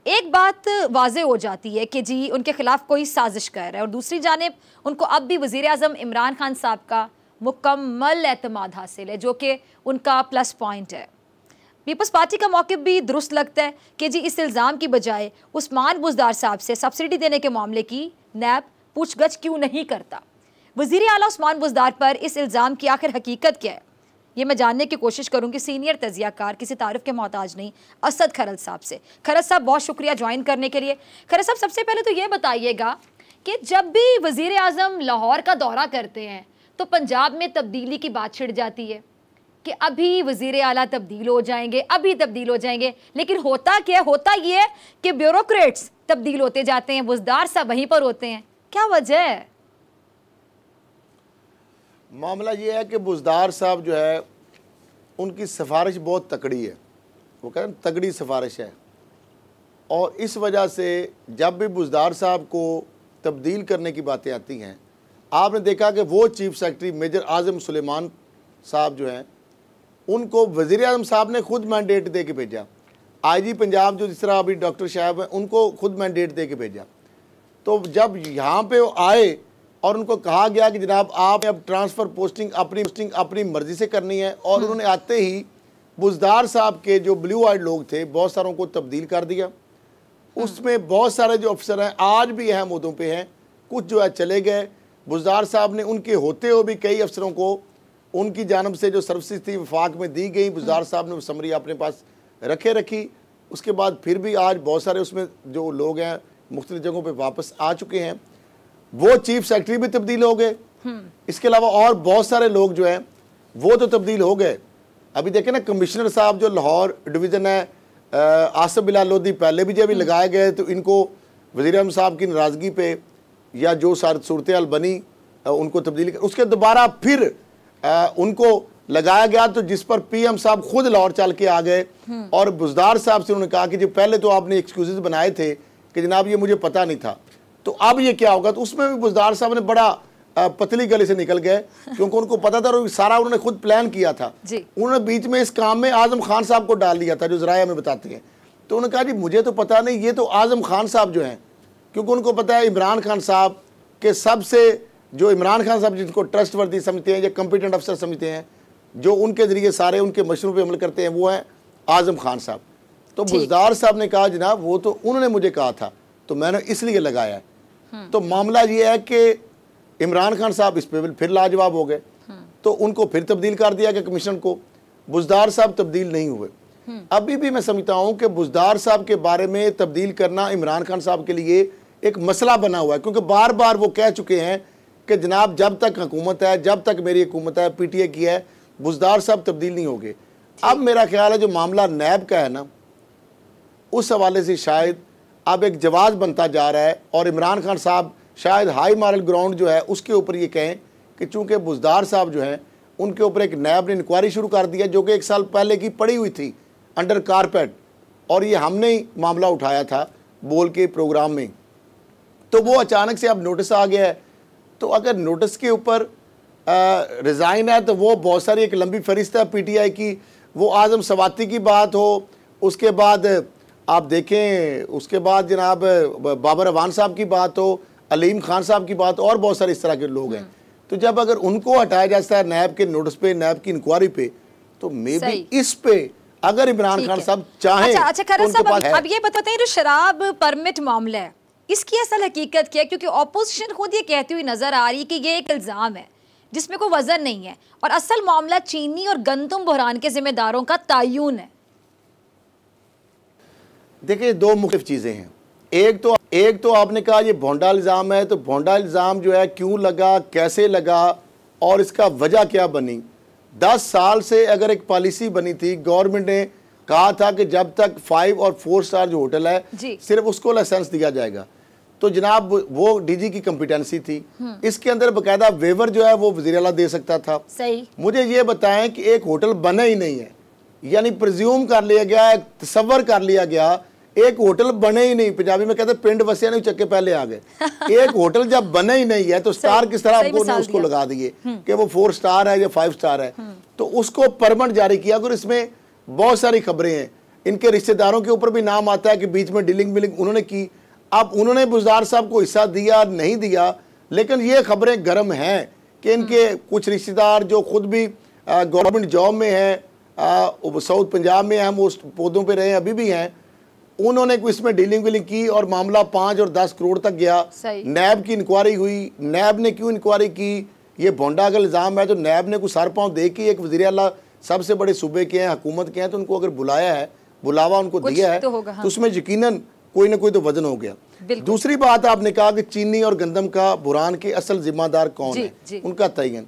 एक बात वाज़े हो जाती है कि जी उनके ख़िलाफ़ कोई साजिश कर रहा है, और दूसरी जानिब उनको अब भी वज़ीर आज़म इमरान खान साहब का मुकम्मल एतमाद हासिल है, जो कि उनका प्लस पॉइंट है। पीपल्स पार्टी का मौक़िफ़ भी दुरुस्त लगता है कि जी इस इल्ज़ाम की बजाय उस्मान बुज़दार साहब से सब्सिडी देने के मामले की नैब पूछगछ क्यों नहीं करता। वज़ीर आला उस्मान बुज़दार पर इस इल्ज़ाम की आखिर हकीकत क्या है, ये मैं जानने की कोशिश करूंगी सीनियर तजियाकार, किसी तारीफ के मोहताज नहीं, असद खरल साहब से। खरल साहब बहुत शुक्रिया ज्वाइन करने के लिए। खरल साहब सबसे पहले तो ये बताइएगा कि जब भी वज़ीर आज़म लाहौर का दौरा करते हैं तो पंजाब में तब्दीली की बात छिड़ जाती है कि अभी वज़ीर आला तब्दील हो जाएंगे, अभी तब्दील हो जाएंगे, लेकिन होता क्या, होता ये है कि ब्यूरोक्रेट्स तब्दील होते जाते हैं, बुज़दार साहब वहीं पर होते हैं। क्या वजह है? मामला ये है कि बुज़दार साहब जो है उनकी सिफारिश बहुत तकड़ी है, वो कहते हैं तगड़ी सिफारिश है, और इस वजह से जब भी बुज़दार साहब को तब्दील करने की बातें आती हैं, आपने देखा कि वो चीफ सेक्रेटरी मेजर आज़म सुलेमान साहब जो हैं उनको वज़ीर आज़म साहब ने खुद मैंडेट दे के भेजा। आईजी पंजाब जो जिस तरह अभी डॉक्टर साहब हैं उनको खुद मैंडेट दे के भेजा। तो जब यहाँ पे वो आए और उनको कहा गया कि जनाब आप अब ट्रांसफ़र पोस्टिंग अपनी मर्ज़ी से करनी है, और उन्होंने आते ही बुज़दार साहब के जो ब्लू आइड लोग थे बहुत सारों को तब्दील कर दिया। उसमें बहुत सारे जो अफसर हैं आज भी अहम ओहदों पे हैं, कुछ जो है चले गए। बुज़दार साहब ने उनके होते हुए भी कई अफसरों को उनकी जानब से जो सर्विसेज थी वफाक में दी गई, बुज़दार साहब ने वो समरी अपने पास रखी। उसके बाद फिर भी आज बहुत सारे उसमें जो लोग हैं मुख्तलिफ जगहों पर वापस आ चुके हैं। वो चीफ सेक्रेटरी भी तब्दील हो गए, इसके अलावा और बहुत सारे लोग जो हैं वो तो तब्दील हो गए। अभी देखें ना, कमिश्नर साहब जो लाहौर डिवीज़न है आसिफ बिलाल लोधी पहले भी जब लगाए गए तो इनको वज़ीर आज़म साहब की नाराज़गी पे या जो सूरत हाल बनी उनको तब्दीली कर, उसके दोबारा फिर उनको लगाया गया, तो जिस पर पीएम साहब खुद लाहौर चल के आ गए और बुज़दार साहब से उन्होंने कहा कि जो पहले तो आपने एक्सक्यूज़ बनाए थे कि जनाब ये मुझे पता नहीं था, तो अब ये क्या होगा। तो उसमें भी बुज़दार साहब ने बड़ा पतली गली से निकल गए, क्योंकि उनको पता था और सारा उन्होंने खुद प्लान किया था। उन्होंने बीच में इस काम में आज़म खान साहब को डाल दिया था, जो ज़राया में बताते हैं। तो उन्होंने कहा जी मुझे तो पता नहीं, ये तो आज़म खान साहब जो हैं, क्योंकि उनको पता है इमरान खान साहब के सबसे जो इमरान खान साहब जिनको ट्रस्टवर्दी समझते हैं या कम्पिटेंट अफसर समझते हैं, जो उनके ज़रिए सारे उनके मशरूर पे अमल करते हैं, वो हैं आज़म खान साहब। तो बुज़दार साहब ने कहा जनाब वो तो उन्होंने मुझे कहा था तो मैंने इसलिए लगाया है। तो मामला ये है कि इमरान खान साहब इस पे फिर लाजवाब हो गए, तो उनको फिर तब्दील कर दिया गया कमीशन को। बुज़दार साहब तब्दील नहीं हुए। अभी भी मैं समझता हूँ कि बुज़दार साहब के बारे में तब्दील करना इमरान खान साहब के लिए एक मसला बना हुआ है, क्योंकि बार बार वो कह चुके हैं कि जनाब जब तक हुकूमत है, जब तक मेरी हुकूमत है, पीटीए की है, बुज़दार साहब तब्दील नहीं होंगे। अब मेरा ख्याल है जो मामला नैब का है ना, उस हवाले से शायद अब एक जवाब बनता जा रहा है, और इमरान खान साहब शायद हाई मॉरल ग्राउंड जो है उसके ऊपर ये कहें कि चूँकि बुज़दार साहब जो हैं उनके ऊपर एक नैब ने इंक्वायरी शुरू कर दिया, जो कि 1 साल पहले की पड़ी हुई थी अंडर कारपेट, और ये हमने ही मामला उठाया था बोल के प्रोग्राम में। तो वो अचानक से अब नोटिस आ गया है। तो अगर नोटिस के ऊपर रिज़ाइन है तो वो बहुत सारी एक लंबी फहरिस्त है पीटीआई की। वो आज़म सवाती की बात हो, उसके बाद आप देखें, उसके बाद जनाब बाबर अवान साहब की बात हो, अलीम खान साहब की बात, और बहुत सारे इस तरह के लोग हैं। तो जब अगर उनको हटाया जाता है नैब के नोटिस पे, नैब की इंक्वायरी पे, तो मे बी इस पे अगर इमरान खान साहब चाहें तो अब ये बताते हैं जो शराब परमिट मामला है इसकी असल हकीकत क्या है, क्योंकि ऑपोजिशन खुद ये कहती हुई नजर आ रही है कि ये एक इल्ज़ाम है जिसमें कोई वजन नहीं है, और असल मामला चीनी और गंदम बहरान के जिम्मेदारों का तयन है। देखिए दो मुख्तलिफ चीज़ें हैं। एक तो आपने कहा ये भोंडा इल्ज़ाम है, तो भोंडा इल्ज़ाम जो है क्यों लगा, कैसे लगा, और इसका वजह क्या बनी। 10 साल से अगर एक पॉलिसी बनी थी, गवर्नमेंट ने कहा था कि जब तक 5 और 4 स्टार जो होटल है सिर्फ उसको लाइसेंस दिया जाएगा। तो जनाब वो डीजी की कॉम्पिटेंसी थी। इसके अंदर बकायदा वेवर जो है वो वज़ीर आला दे सकता था। सही। मुझे ये बताएं कि एक होटल बना ही नहीं है, यानी प्रिज्यूम कर लिया गया, तसव्वुर कर लिया गया, एक होटल बने ही नहीं। पंजाबी में कहते पिंड वसिया नहीं चक्के पहले आ गए। एक होटल जब बने ही नहीं है तो स्टार किस तरह आपको उसको लगा दिए कि वो 4 स्टार है या 5 स्टार है। तो उसको परमिट जारी किया। और इसमें बहुत सारी खबरें हैं, इनके रिश्तेदारों के ऊपर भी नाम आता है कि बीच में डीलिंग बिलिंग उन्होंने की। अब उन्होंने बुज़दार साहब को हिस्सा दिया नहीं दिया, लेकिन ये खबरें गर्म हैं कि इनके कुछ रिश्तेदार जो खुद भी गवर्नमेंट जॉब में हैं, साउथ पंजाब में हम उस पौधों पे रहे अभी भी हैं, उन्होंने इसमें डीलिंग विलिंग की और मामला 5 और 10 करोड़ तक गया। नैब की इंक्वायरी हुई। नैब ने क्यों इंक्वायरी की? ये भोंडा का इल्ज़ाम है। तो नैब ने कुछ सर पाँव दे के एक वज़ीर आला सबसे बड़े सूबे के हैं, हुकूमत के हैं, तो उनको अगर बुलाया है, बुलावा उनको दिया है, तो उसमें यकीनन कोई ना कोई तो वजन हो गया। दूसरी बात आपने कहा कि चीनी और गंदम का बुरान के असल जिम्मेदार कौन है, उनका तयन।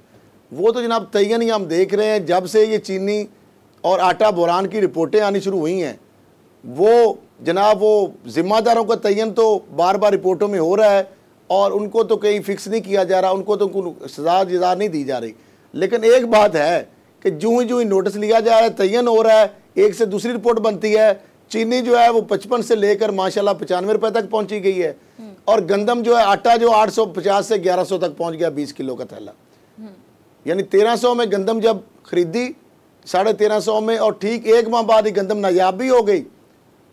वो तो जनाब तयन ही हम देख रहे हैं। जब से ये चीनी और आटा बुरान की रिपोर्टें आनी शुरू हुई हैं, वो जनाब वो जिम्मेदारों का तयन तो बार बार रिपोर्टों में हो रहा है और उनको तो कहीं फिक्स नहीं किया जा रहा, उनको तो सजा जजा नहीं दी जा रही। लेकिन एक बात है कि जो ही नोटिस लिया जा रहा है, तयन हो रहा है, एक से दूसरी रिपोर्ट बनती है। चीनी जो है वो 55 से लेकर माशाल्लाह 95 रुपए तक पहुंची गई है, और गंदम जो है आटा जो 850 से 1100 तक पहुंच गया 20 किलो का थैला। यानी 1300 में गंदम जब खरीदी, 1350 में, और ठीक 1 माह बाद ही गंदम नायाब भी हो गई।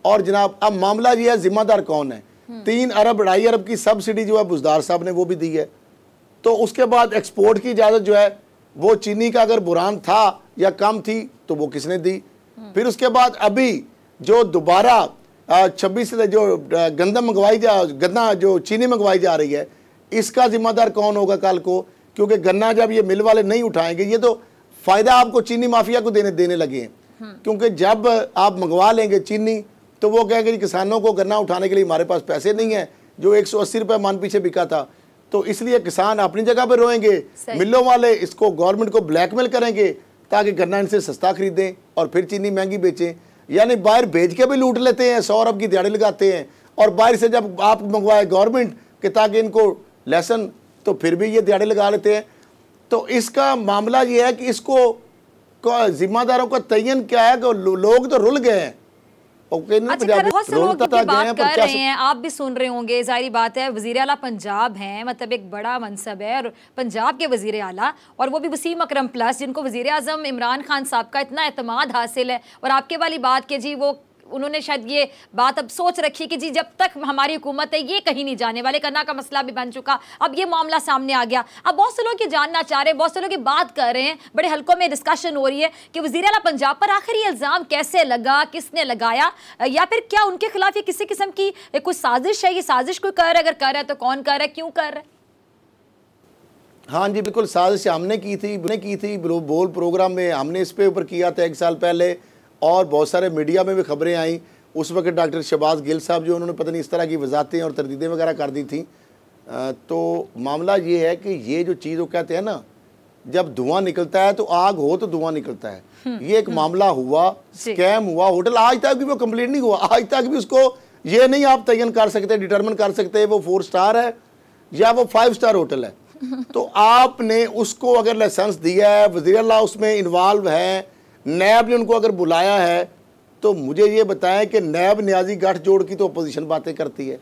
और जनाब अब मामला ये है जिम्मेदार कौन है। 3 अरब 2.5 अरब की सब्सिडी जो है बुज़दार साहब ने वो भी दी है। तो उसके बाद एक्सपोर्ट की इजाज़त जो है वो चीनी का अगर बुरान था या कम थी तो वो किसने दी। फिर उसके बाद अभी जो दोबारा 26 से जो गंदम मंगवाई गन्ना जो चीनी मंगवाई जा रही है, इसका जिम्मेदार कौन होगा कल को? क्योंकि गन्ना जब ये मिल वाले नहीं उठाएंगे, ये तो फ़ायदा आपको चीनी माफिया को देने लगे हैं। क्योंकि जब आप मंगवा लेंगे चीनी तो वो कहेंगे किसानों को गन्ना उठाने के लिए हमारे पास पैसे नहीं है, जो 180 रुपये मन पीछे बिका था। तो इसलिए किसान अपनी जगह पर रोएंगे, मिलों वाले इसको गवर्नमेंट को ब्लैकमेल करेंगे ताकि गन्ना इनसे सस्ता खरीदें और फिर चीनी महंगी बेचें। यानी बाहर भेज के भी लूट लेते हैं, 100 अरब की दिहाड़ी लगाते हैं, और बाहर से जब आप मंगवाए गवर्नमेंट के ताकि इनको लेसन, तो फिर भी ये दिहाड़ी लगा लेते हैं। तो इसका मामला ये है कि इसको जिम्मेदारों का तयन क्या है कि लोग तो रुल गए हैं। अच्छा, बहुत से लोग की बात कर रहे हैं, आप भी सुन रहे होंगे, जाहिर बात है वज़ीर आला पंजाब हैं, मतलब एक बड़ा मनसब है, और पंजाब के वज़ीर आला, और वो भी वसीम अकरम प्लस, जिनको वज़ीर आज़म इमरान खान साहब का इतना एतमाद हासिल है। और आपके वाली बात के जी वो उन्होंने शायद ये बात अब सोच रखी कि जी जब तक हमारी हुकूमत है ये कहीं नहीं जाने वाले। गन्ना का मसला भी बन चुका, अब ये मामला सामने आ गया। अब बहुत से लोग ये जानना चाह रहे हैं, बहुत से लोग ये बात कर रहे हैं, बड़े हल्कों में डिस्कशन हो रही है कि वज़ीर आला पंजाब पर आखिर ये इल्ज़ाम कैसे लगा, किसने लगाया, या फिर क्या उनके खिलाफ ये किसी किस्म की कोई साजिश है? ये साजिश कोई कर रहा है, अगर कर रहा है तो कौन कर रहा है, क्यों कर रहा है? हाँ जी बिल्कुल, साजिश हमने की थी बोल प्रोग्राम में हमने इस पे ऊपर किया था 1 साल पहले, और बहुत सारे मीडिया में भी खबरें आई। उस वक्त डॉक्टर शहबाज गिल साहब जो उन्होंने पता नहीं इस तरह की वजाहतें और तरदीदें वगैरह कर दी थी। तो मामला ये है कि ये जो चीज़ वो कहते हैं ना, जब धुआं निकलता है तो आग हो तो धुआं निकलता है। ये एक मामला हुआ, स्कैम हुआ, होटल आज तक भी वो कंप्लीट नहीं हुआ, आज तक भी उसको ये नहीं आप तयन कर सकते, डिटरमिन कर सकते वो 4 स्टार है या वो 5 स्टार होटल है। तो आपने उसको अगर लाइसेंस दिया है, वज़ीर आला उसमें इन्वॉल्व है, नैब ने उनको अगर बुलाया है, तो मुझे ये बताएं कि नैब न्याजी गठजोड़ की तो अपोजिशन बातें करती है।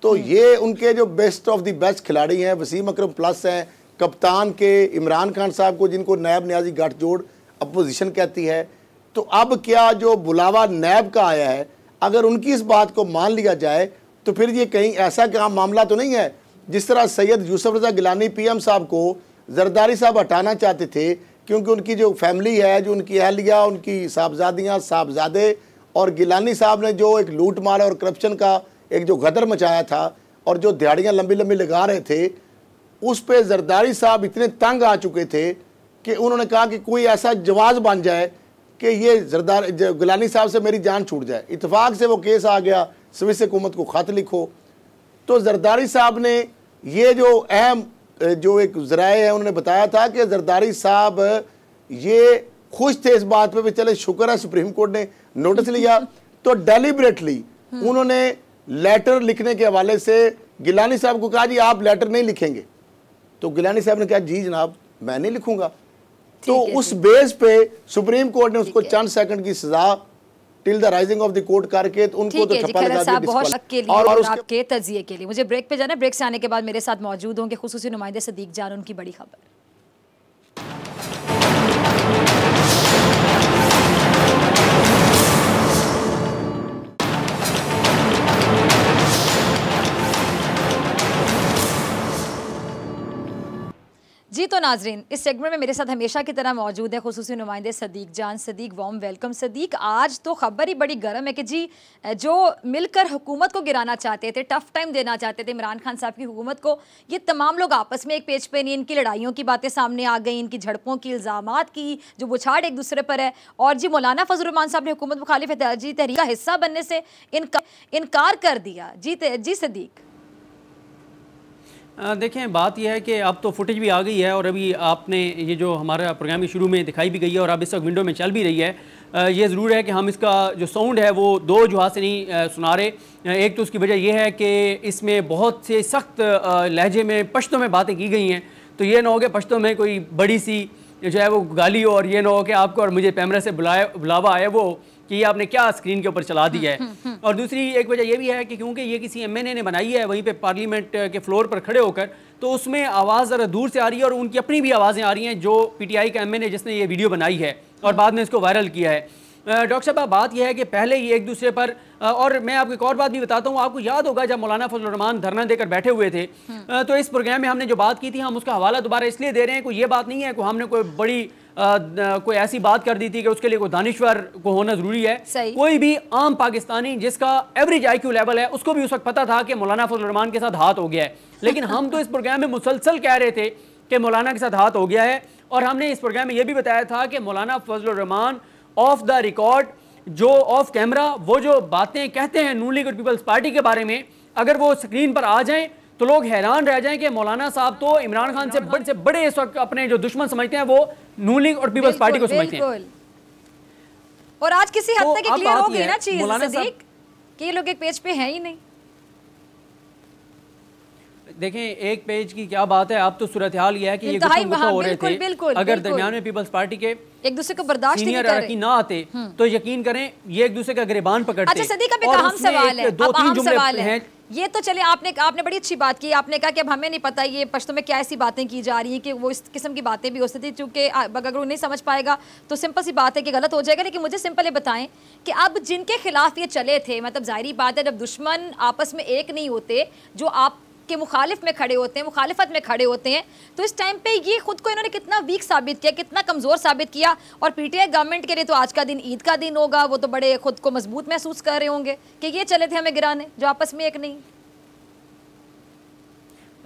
तो ये उनके जो बेस्ट ऑफ द बेस्ट खिलाड़ी हैं, वसीम अकरम प्लस हैं, कप्तान के इमरान खान साहब को जिनको नैब न्याजी गठजोड़ अपोजिशन कहती है। तो अब क्या जो बुलावा नैब का आया है, अगर उनकी इस बात को मान लिया जाए तो फिर ये कहीं ऐसा काम मामला तो नहीं है जिस तरह सैयद यूसुफ रज़ा गिलानी PM साहब को जरदारी साहब हटाना चाहते थे, क्योंकि उनकी जो फैमिली है, जो उनकी अहलिया, उनकी साहबजादियाँ, साहबजादे, और गिलानी साहब ने जो एक लूट मार और करप्शन का एक जो गदर मचाया था और जो दिहाड़ियाँ लंबी लंबी लगा रहे थे, उस पर जरदारी साहब इतने तंग आ चुके थे कि उन्होंने कहा कि कोई ऐसा जवाज बन जाए कि ये गिलानी साहब से मेरी जान छूट जाए। इत्तेफाक से वो केस आ गया, स्विस हुकूमत को ख़त लिखो। तो जरदारी साहब ने ये जो अहम जो एक ज़राए है उन्होंने बताया था कि जरदारी साहब ये खुश थे इस बात पे भी चले शुक्र है सुप्रीम कोर्ट ने नोटिस लिया। तो डेलिबरेटली उन्होंने लेटर लिखने के हवाले से गिलानी साहब को कहा जी आप लेटर नहीं लिखेंगे, तो गिलानी साहब ने कहा जी जनाब मैं नहीं लिखूंगा। तो उस बेस पे सुप्रीम कोर्ट ने उसको चंद सेकंड की सजा till the rising of the court करके उनको तो ठप्पा लगा दिया बहुत के लिए और आपके तजिए के लिए। मुझे ब्रेक पे जाना है, ब्रेक से आने के बाद मेरे साथ मौजूद होंगे खुसूसी नुमाइंदे सदीक जान, उनकी बड़ी खबर। जी तो नाजरीन, इस सेगमेंट में मेरे साथ हमेशा की तरह मौजूद है खुसूसी नुमाइंदे सदीक जान। Sadiq warm welcome. सदीक, आज तो खबर ही बड़ी गर्म है कि जी जो मिलकर हुकूमत को गिराना चाहते थे, टफ टाइम देना चाहते थे इमरान खान साहब की हुकूमत को, ये तमाम लोग आपस में एक पेज पे नहीं, इनकी लड़ाइयों की बातें सामने आ गई, इनकी झड़पों की, इल्ज़ामात की जो बुछाड़ एक दूसरे पर है। और जी मौलाना फजल रहमान साहब ने हुकूमत मुखालिफ तहरीक का हिस्सा बनने से इनकार कर दिया। जी सदीक, देखें बात यह है कि अब तो फुटेज भी आ गई है और अभी आपने ये जो हमारा प्रोग्राम के शुरू में दिखाई भी गई है और अब इस वक्त विंडो में चल भी रही है। ये ज़रूर है कि हम इसका जो साउंड है वो दो जुहा से नहीं सुना रहे। एक तो उसकी वजह यह है कि इसमें बहुत से सख्त लहजे में पश्तो में बातें की गई हैं, तो ये ना हो कि पश्तो में कोई बड़ी सी जो है वो गाली हो और ये ना हो कि आपको और मुझे कैमरे से बुलावा आए वो कि ये आपने क्या स्क्रीन के ऊपर चला दिया है। और दूसरी एक वजह यह भी है कि क्योंकि ये किसी एमएनए ने बनाई है वहीं पे पार्लियामेंट के फ्लोर पर खड़े होकर, तो उसमें आवाज़ ज़रा दूर से आ रही है और उनकी अपनी भी आवाज़ें आ रही हैं जो पीटीआई का एमएनए जिसने ये वीडियो बनाई है और बाद में इसको वायरल किया है। डॉक्टर साहब बात यह है कि पहले ही एक दूसरे पर, और मैं आपको एक और बात भी बताता हूँ, आपको याद होगा जब मौलाना फजल रहमान धरना देकर बैठे हुए थे तो इस प्रोग्राम में हमने जो बात की थी हम उसका हवाला दोबारा इसलिए दे रहे हैं, कोई ये बात नहीं है कि हमने कोई बड़ी कोई ऐसी बात कर दी थी कि उसके लिए कोई दानिश्वर को होना जरूरी है। कोई भी आम पाकिस्तानी जिसका एवरेज आईक्यू लेवल है उसको भी उस वक्त पता था कि मौलाना फजल रहमान के साथ हाथ हो गया है, लेकिन हम तो इस प्रोग्राम में मुसलसल कह रहे थे कि मौलाना के साथ हाथ हो गया है। और हमने इस प्रोग्राम में यह भी बताया था कि मौलाना फजल रहमान ऑफ द रिकॉर्ड, जो ऑफ कैमरा वो जो बातें कहते हैं नून लीग और पीपल्स पार्टी के बारे में, अगर वो स्क्रीन पर आ जाएं तो लोग हैरान रह जाएं कि मौलाना साहब तो इमरान खान से बड़े इस वक्त अपने जो दुश्मन समझते हैं वो नून लीग और पीपल्स पार्टी को समझते हैं। और आज किसी हद तक क्लियर हो गई ना चीज सदीक कि ये लोग एक पेज पे हैं ही नहीं। देखें एक पेज की क्या बात है, अब तो सूरत हाल ये है कि ये गुस्सा हो रहे थे, अगर दरमियान में पीपल्स पार्टी के एक दूसरे को बर्दाश्त नहीं कर रहे ना आते तो यकीन करें ये एक दूसरे का गिरबान पकड़ते। अच्छा सदीक, अब एक अहम सवाल है, अब अहम सवाल है ये तो चले, आपने बड़ी अच्छी बात की, आपने कहा कि अब हमें नहीं पता ये पश्तो में क्या ऐसी बातें की जा रही हैं कि वो इस किस्म की बातें भी हो सकती, क्योंकि अगर वो नहीं समझ पाएगा तो सिंपल सी बात है कि गलत हो जाएगा। लेकिन मुझे सिंपल ये बताएं कि अब जिनके खिलाफ ये चले थे, मतलब जाहिर बात है जब दुश्मन आपस में एक नहीं होते, जो आप के मुखालिफ में खड़े होते हैं, मुखालिफत में खड़े होते हैं, तो इस टाइम पे ये खुद को इन्होंने कितना वीक साबित किया, कितना कमज़ोर साबित किया। और पीटीआई गवर्नमेंट के लिए तो आज का दिन ईद का दिन होगा, वो तो बड़े खुद को मजबूत महसूस कर रहे होंगे कि ये चले थे हमें गिराने जो आपस में एक नहीं।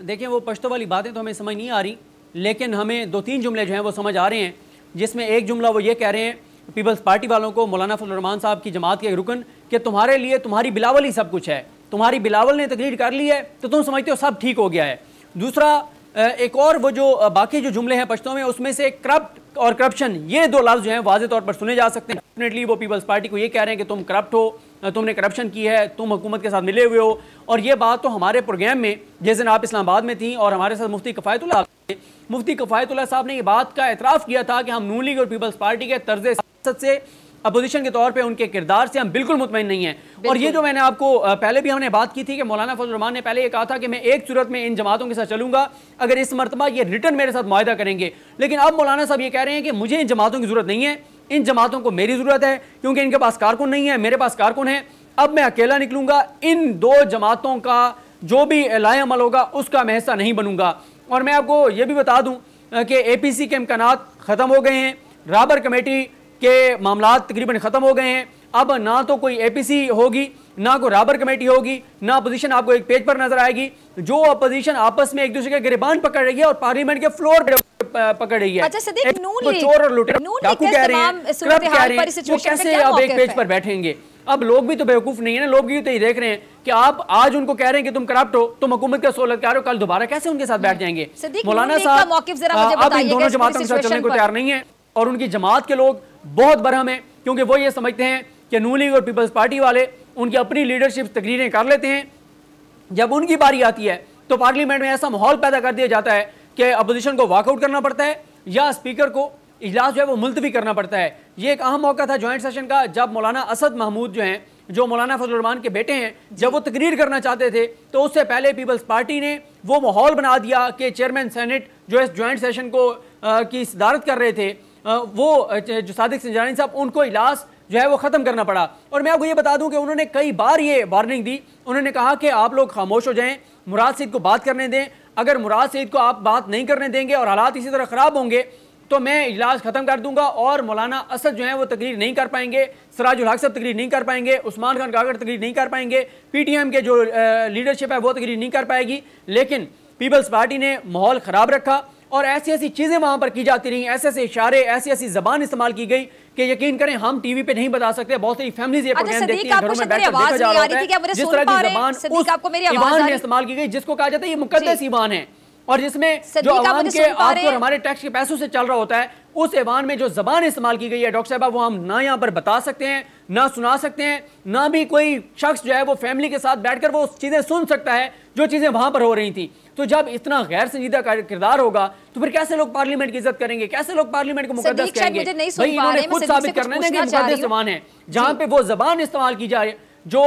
देखिए वो पश्तो वाली बातें तो हमें समझ नहीं आ रही, लेकिन हमें दो तीन जुमले जो हैं वो समझ आ रहे हैं, जिसमें एक जुमला वो ये कह रहे हैं पीपल्स पार्टी वालों को, मौलाना फजल रहमान साहब की जमात के रुकन, कि तुम्हारे लिए तुम्हारी बिलावल ही सब कुछ है, तुम्हारी बिलावल ने तकरीर कर ली है तो तुम समझते हो सब ठीक हो गया है। दूसरा एक और वो जो बाकी जो जुमले हैं पश्तो में, उसमें से करप्ट और करप्शन ये दो लफ्ज़ जो हैं वाज़े तौर पर सुने जा सकते हैं। डेफिनेटली वो पीपल्स पार्टी को ये कह रहे हैं कि तुम करप्ट हो, तुमने करप्शन की है, तुम हुकूमत के साथ मिले हुए हो। और ये बात तो हमारे प्रोग्राम में जिस दिन आप इस्लामाबाद में थी और हमारे साथ मुफ्ती कफ़ायतुल्लाह साहब ने ये बात का एतराफ़ किया था कि हम नून लीग और पीपल्स पार्टी के तर्ज़ सियासत से, अपोजिशन के तौर पे उनके किरदार से हम बिल्कुल मुतमईन नहीं हैं। और ये जो मैंने आपको पहले भी हमने बात की थी कि मौलाना फजल रहमान ने पहले ये कहा था कि मैं एक सूरत में इन जमातों के साथ चलूंगा अगर इस मरतबा ये रिटर्न मेरे साथ मुआहदा करेंगे। लेकिन अब मौलाना साहब ये कह रहे हैं कि मुझे इन जमातों की जरूरत नहीं है, इन जमातों को मेरी जरूरत है, क्योंकि इनके पास कारकुन नहीं है, मेरे पास कारकुन है। अब मैं अकेला निकलूंगा, इन दो जमातों का जो भी एलाए अमल होगा उसका मैं हिस्सा नहीं बनूंगा। और मैं आपको ये भी बता दूं कि एपीसी के इम्कानात खत्म हो गए हैं, राबर कमेटी के मामलात तकरीबन ख़त्म हो गए हैं। अब ना तो कोई एपीसी होगी, ना कोई राबर कमेटी होगी, ना अपोजिशन आपको एक पेज पर नजर आएगी। जो अपोजिशन आपस में एक दूसरे के गिरबान पकड़ रही है और पार्लियामेंट के फ्लोर पर पकड़ रही है। अच्छा सदीक, चोर और लुटेरे डाकू कह रहे हैं, क्लब कह रहे हैं, वो कैसे अब एक पेज पर बैठेंगे? अब लोग भी तो बेवकूफ नहीं है ना, लोग भी तो ये देख रहे हैं कि आप आज उनको कह रहे हैं कि तुम करप्ट हो, तुम हुकूमत का सोलतकार हो, कल दोबारा कैसे उनके साथ बैठ जाएंगे? मौलाना साहब आप इन दोनों जमातों के साथ चलने को तैयार नहीं है। और उनकी जमात के लोग बहुत बरहम हैं, क्योंकि वो ये समझते हैं कि नून लीग और पीपल्स पार्टी वाले उनकी अपनी लीडरशिप तकरीरें कर लेते हैं, जब उनकी बारी आती है तो पार्लियामेंट में ऐसा माहौल पैदा कर दिया जाता है कि अपोजिशन को वॉकआउट करना पड़ता है या स्पीकर को इजलास जो है वो मुलतवी करना पड़ता है। ये एक अहम मौका था जॉइंट सेशन का, जब मौलाना असद महमूद जो हैं, जो मौलाना फजलुर रहमान के बेटे हैं, जब वो तकरीर करना चाहते थे तो उससे पहले पीपल्स पार्टी ने वो माहौल बना दिया कि चेयरमैन सेनेट जो इस जॉइंट सेशन को की सदारत कर रहे थे, वो जो सादिक सिंजानी साहब, उनको इजलास जो है वो ख़त्म करना पड़ा। और मैं आपको ये बता दूं कि उन्होंने कई बार ये वार्निंग दी, उन्होंने कहा कि आप लोग खामोश हो जाएं, मुराद सईद को बात करने दें, अगर मुराद सईद को आप बात नहीं करने देंगे और हालात इसी तरह ख़राब होंगे तो मैं इजलास ख़त्म कर दूंगा। और मौलाना असद जो है वो तकरीर नहीं कर पाएंगे, सिराजुल हक साहब तकरीर नहीं कर पाएंगे, उस्मान खान कागर तकरीर नहीं कर पाएंगे, PTM के जो लीडरशिप है वो तकरीर नहीं कर पाएगी। लेकिन पीपल्स पार्टी ने माहौल ख़राब रखा और ऐसी ऐसी चीज़ें वहाँ पर की जाती रहीं, ऐसे ऐसे इशारे, ऐसी ऐसी ज़बान इस्तेमाल की गई कि यकीन करें हम टीवी पे नहीं बता सकते। बहुत सारी फैमिलीज ये प्रोग्राम देखती हैं, घरों में बैठकर देखा जा रहा होता है, जिस तरह की ज़बान उस ईवान में इस्तेमाल की गई जिसको कहा जाता है ये मुकद्दस ईवान है, और जिसमें जो अवाम के आपको और हमारे टैक्स के पैसों से चल रहा होता है, उस ऐवान में जो जबान इस्तेमाल की गई है डॉक्टर साहब, वो हम ना यहाँ पर बता सकते हैं, ना सुना सकते हैं, ना भी कोई शख्स जो है वो फैमिली के साथ बैठकर वो चीजें सुन सकता है जो चीजें वहां पर हो रही थी। तो जब इतना गैर संजीदा किरदार होगा तो फिर कैसे लोग पार्लियामेंट की इज्जत करेंगे, कैसे लोग पार्लियामेंट को मुकद्दस कहेंगे? भाई इन्होंने खुद साबित करना है कि मुकद्दस जबान है, जहां पे वो जबान इस्तेमाल की जाए जो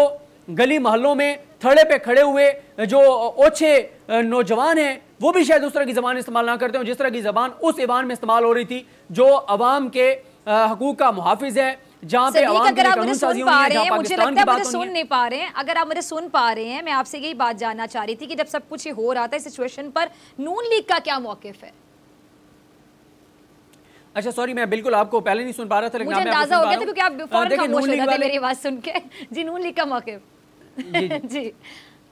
गली मोहल्लों में थड़े पे खड़े हुए जो ओछे नौजवान हैं वो भी शायद उस तरह की जबान इस्तेमाल ना करते हो जिस तरह की जबान उस ईवान में इस्तेमाल हो रही थी, जो अवाम के हकूक का मुहाफिज है, जहाँ पे अवाम के कानून साजी होनी है, जहाँ पाकिस्तान की बात सुन नहीं पा रहे हैं। अगर आप मुझे सुन पा रहे हैं, मैं आपसे यही बात जानना चाह रही थी कि जब सब कुछ हो रहा था इस सिचुएशन पर नून लीग का क्या मौकिफ है? अच्छा सॉरी, मैं बिल्कुल आपको पहले नहीं सुन पा रहा था, लेकिन मुझे अंदाजा हो गया था क्योंकि आप फौरन खामोश हो गए थे मेरी आवाज सुन के। जी, नून लीग का मौकिफ जी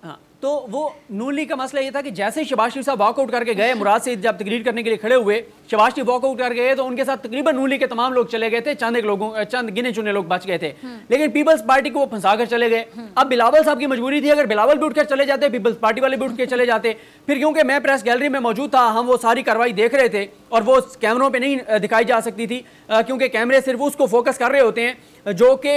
हाँ, तो वो नून लीग का मसला ये था कि जैसे ही शहबाज शरीफ साहब वॉकआउट करके गए, मुराद सईद जब तकरीर करने के लिए खड़े हुए, शहबाज शरीफ वॉकआउट कर गए तो उनके साथ तकरीबन नून लीग के तमाम लोग चले गए थे, चंद गिने चुने लोग बच गए थे, लेकिन पीपल्स पार्टी को वो फंसा कर चले गए। अब बिलावल साहब की मजबूरी थी, अगर बिलावल भी उठकर चले जाते, पीपल्स पार्टी वाले भी उठ के चले जाते, फिर क्योंकि मैं प्रेस गैलरी में मौजूद था, हम वो सारी कार्रवाई देख रहे थे और वो कैमरों पर नहीं दिखाई जा सकती थी क्योंकि कैमरे सिर्फ उसको फोकस कर रहे होते हैं जो कि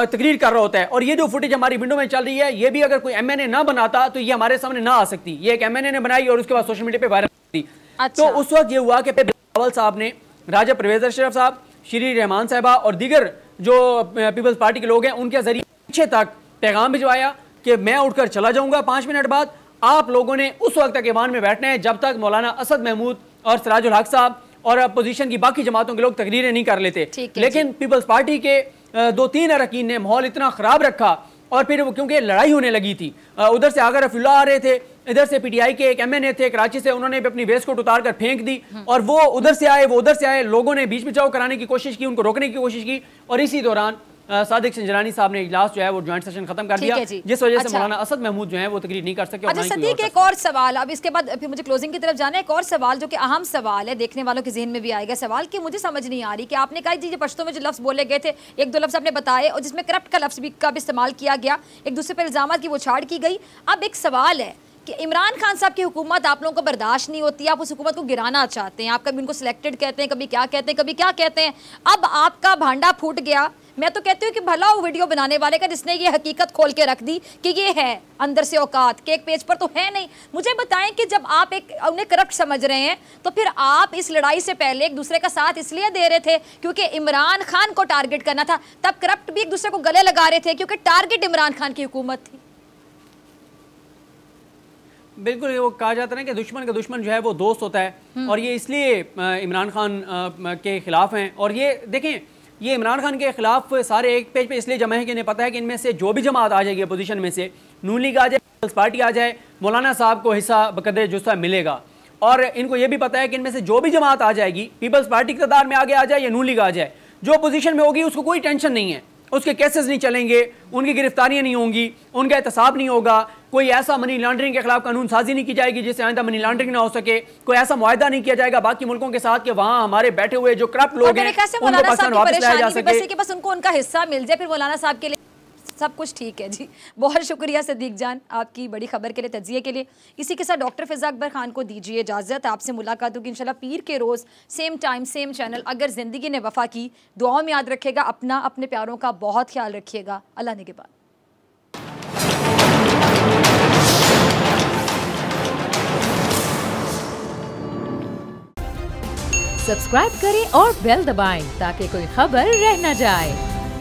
तकरीर कर रहा होता है। और ये जो फुटेज हमारी विंडो में चल रही है, ये भी अगर कोई MNA ना बनाता तो ये हमारे सामने ना आ सकती, ये एक MNA ने बनाई और उसके बाद सोशल मीडिया पे वायरल थी। अच्छा। तो उस वक्त ये हुआ कि बिलावल साहब ने राजा परवेज अशरफ साहब, श्री रहमान साहबा और दीगर जो पीपल्स पार्टी के लोग हैं उनके जरिए पीछे तक पैगाम भिजवाया कि मैं उठकर चला जाऊंगा 5 मिनट बाद, आप लोगों ने उस वक्त तक ईवान में बैठना है जब तक मौलाना असद महमूद और सिराजुल हक साहब और अपोजिशन की बाकी जमातों के लोग तकरीरें नहीं कर लेते। लेकिन पीपल्स पार्टी के 2-3 अरकान ने माहौल इतना खराब रखा और फिर क्योंकि लड़ाई होने लगी थी, उधर से आगर रफीउल्ला आ रहे थे, इधर से PTI के एक MNA थे कराची से, उन्होंने भी अपनी वेस्ट कोट उतार कर फेंक दी और वो उधर से आए, वो उधर से आए, लोगों ने बीच बचाव कराने की कोशिश की, उनको रोकने की कोशिश की और इसी दौरान सादिक सिंजरानी साहब ने इजलास जो है वो ज्वाइंट सेशन खत्म कर दिया, जिस वजह से मौलाना असद महमूद जो है वो तकरीर नहीं कर सके। अच्छा सदीक, एक और सवाल, अब इसके बाद फिर मुझे क्लोजिंग की तरफ जाना है। एक और सवाल जो कि अहम सवाल है, देखने वालों के जहन में भी आएगा सवाल कि मुझे समझ नहीं आ रही कि आपने कहा जी पश्तो में जो लफ्ज़ बोले गए थे, 1-2 लफ्ज़ आपने बताए और जिसमें करप्ट का लफ्ज़ भी इस्तेमाल किया गया, एक दूसरे पर इल्ज़ामात की वो छाड़ की गई। अब एक सवाल है कि इमरान खान साहब की हुकूमत आप लोगों को बर्दाश्त नहीं होती, आप उस हुकूमत को गिराना चाहते हैं, आप कभी उनको सिलेक्टेड कहते हैं, कभी क्या कहते हैं, कभी क्या कहते हैं। अब आपका भांडा फूट गया, मैं तो कहती हूँ कि भला वो वीडियो बनाने वाले का जिसने ये हकीकत खोल के रख दी कि ये है अंदर से औकात के एक पेज पर तो है नहीं। मुझे बताएं कि जब आप एक उन्हें करप्ट समझ रहे हैं तो फिर आप इस लड़ाई से पहले एक दूसरे का साथ इसलिए दे रहे थे क्योंकि इमरान खान को टारगेट करना था, तब करप्ट भी एक दूसरे को गले लगा रहे थे क्योंकि टारगेट इमरान खान की हुकूमत थी। बिल्कुल, वो कहा जाता है कि दुश्मन का दुश्मन जो है वो दोस्त होता है और ये इसलिए इमरान खान के खिलाफ हैं। और ये देखें, ये इमरान खान के खिलाफ सारे एक पेज पे इसलिए जमा है कि इन्हें पता है कि इनमें से जो भी जमात आ जाएगी अपोजिशन में से, नून लीग आ जाए, पीपल्स पार्टी आ जाए, मौलाना साहब को हिस्सा बकदर जुस्सा मिलेगा। और इनको ये भी पता है कि इनमें से जो भी जमात आ जाएगी, पीपल्स पार्टी इक़्तिदार में आगे आ जाए या नून लीग आ जाए, जो अपोजिशन में होगी उसको कोई टेंशन नहीं है, उसके केसेस नहीं चलेंगे, उनकी गिरफ्तारियां नहीं होंगी, उनका एहतसाब नहीं होगा, कोई ऐसा मनी लॉन्ड्रिंग के खिलाफ कानून साजी नहीं की जाएगी जिससे आइंदा मनी लॉन्ड्रिंग ना हो सके, कोई ऐसा मुआहदा नहीं किया जाएगा बाकी मुल्कों के साथ कि वहाँ हमारे बैठे हुए जो करप्ट लोग हैं उनको पाकिस्तान वापस लाया जा सके, बस उनको उनका हिस्सा मिल जाए, फिर मौलाना साहब के लिए सब कुछ ठीक है जी। बहुत शुक्रिया सिद्दीक जान आपकी बड़ी खबर के लिए, तज्जिए के लिए। इसी के साथ डॉक्टर फ़िज़ा अकबर खान को दीजिए इजाज़त। आपसे मुलाकात होगी इंशाल्लाह पीर के रोज़, सेम टाइम सेम चैनल। अगर ज़िंदगी ने वफ़ा की, दुआओं में याद रखिएगा, अपना अपने प्यारों का बहुत ख्याल रखिएगा। अल्लाह निगहबान। सब्सक्राइब करें और बेल दबाएं ताकि कोई खबर रह न जाए।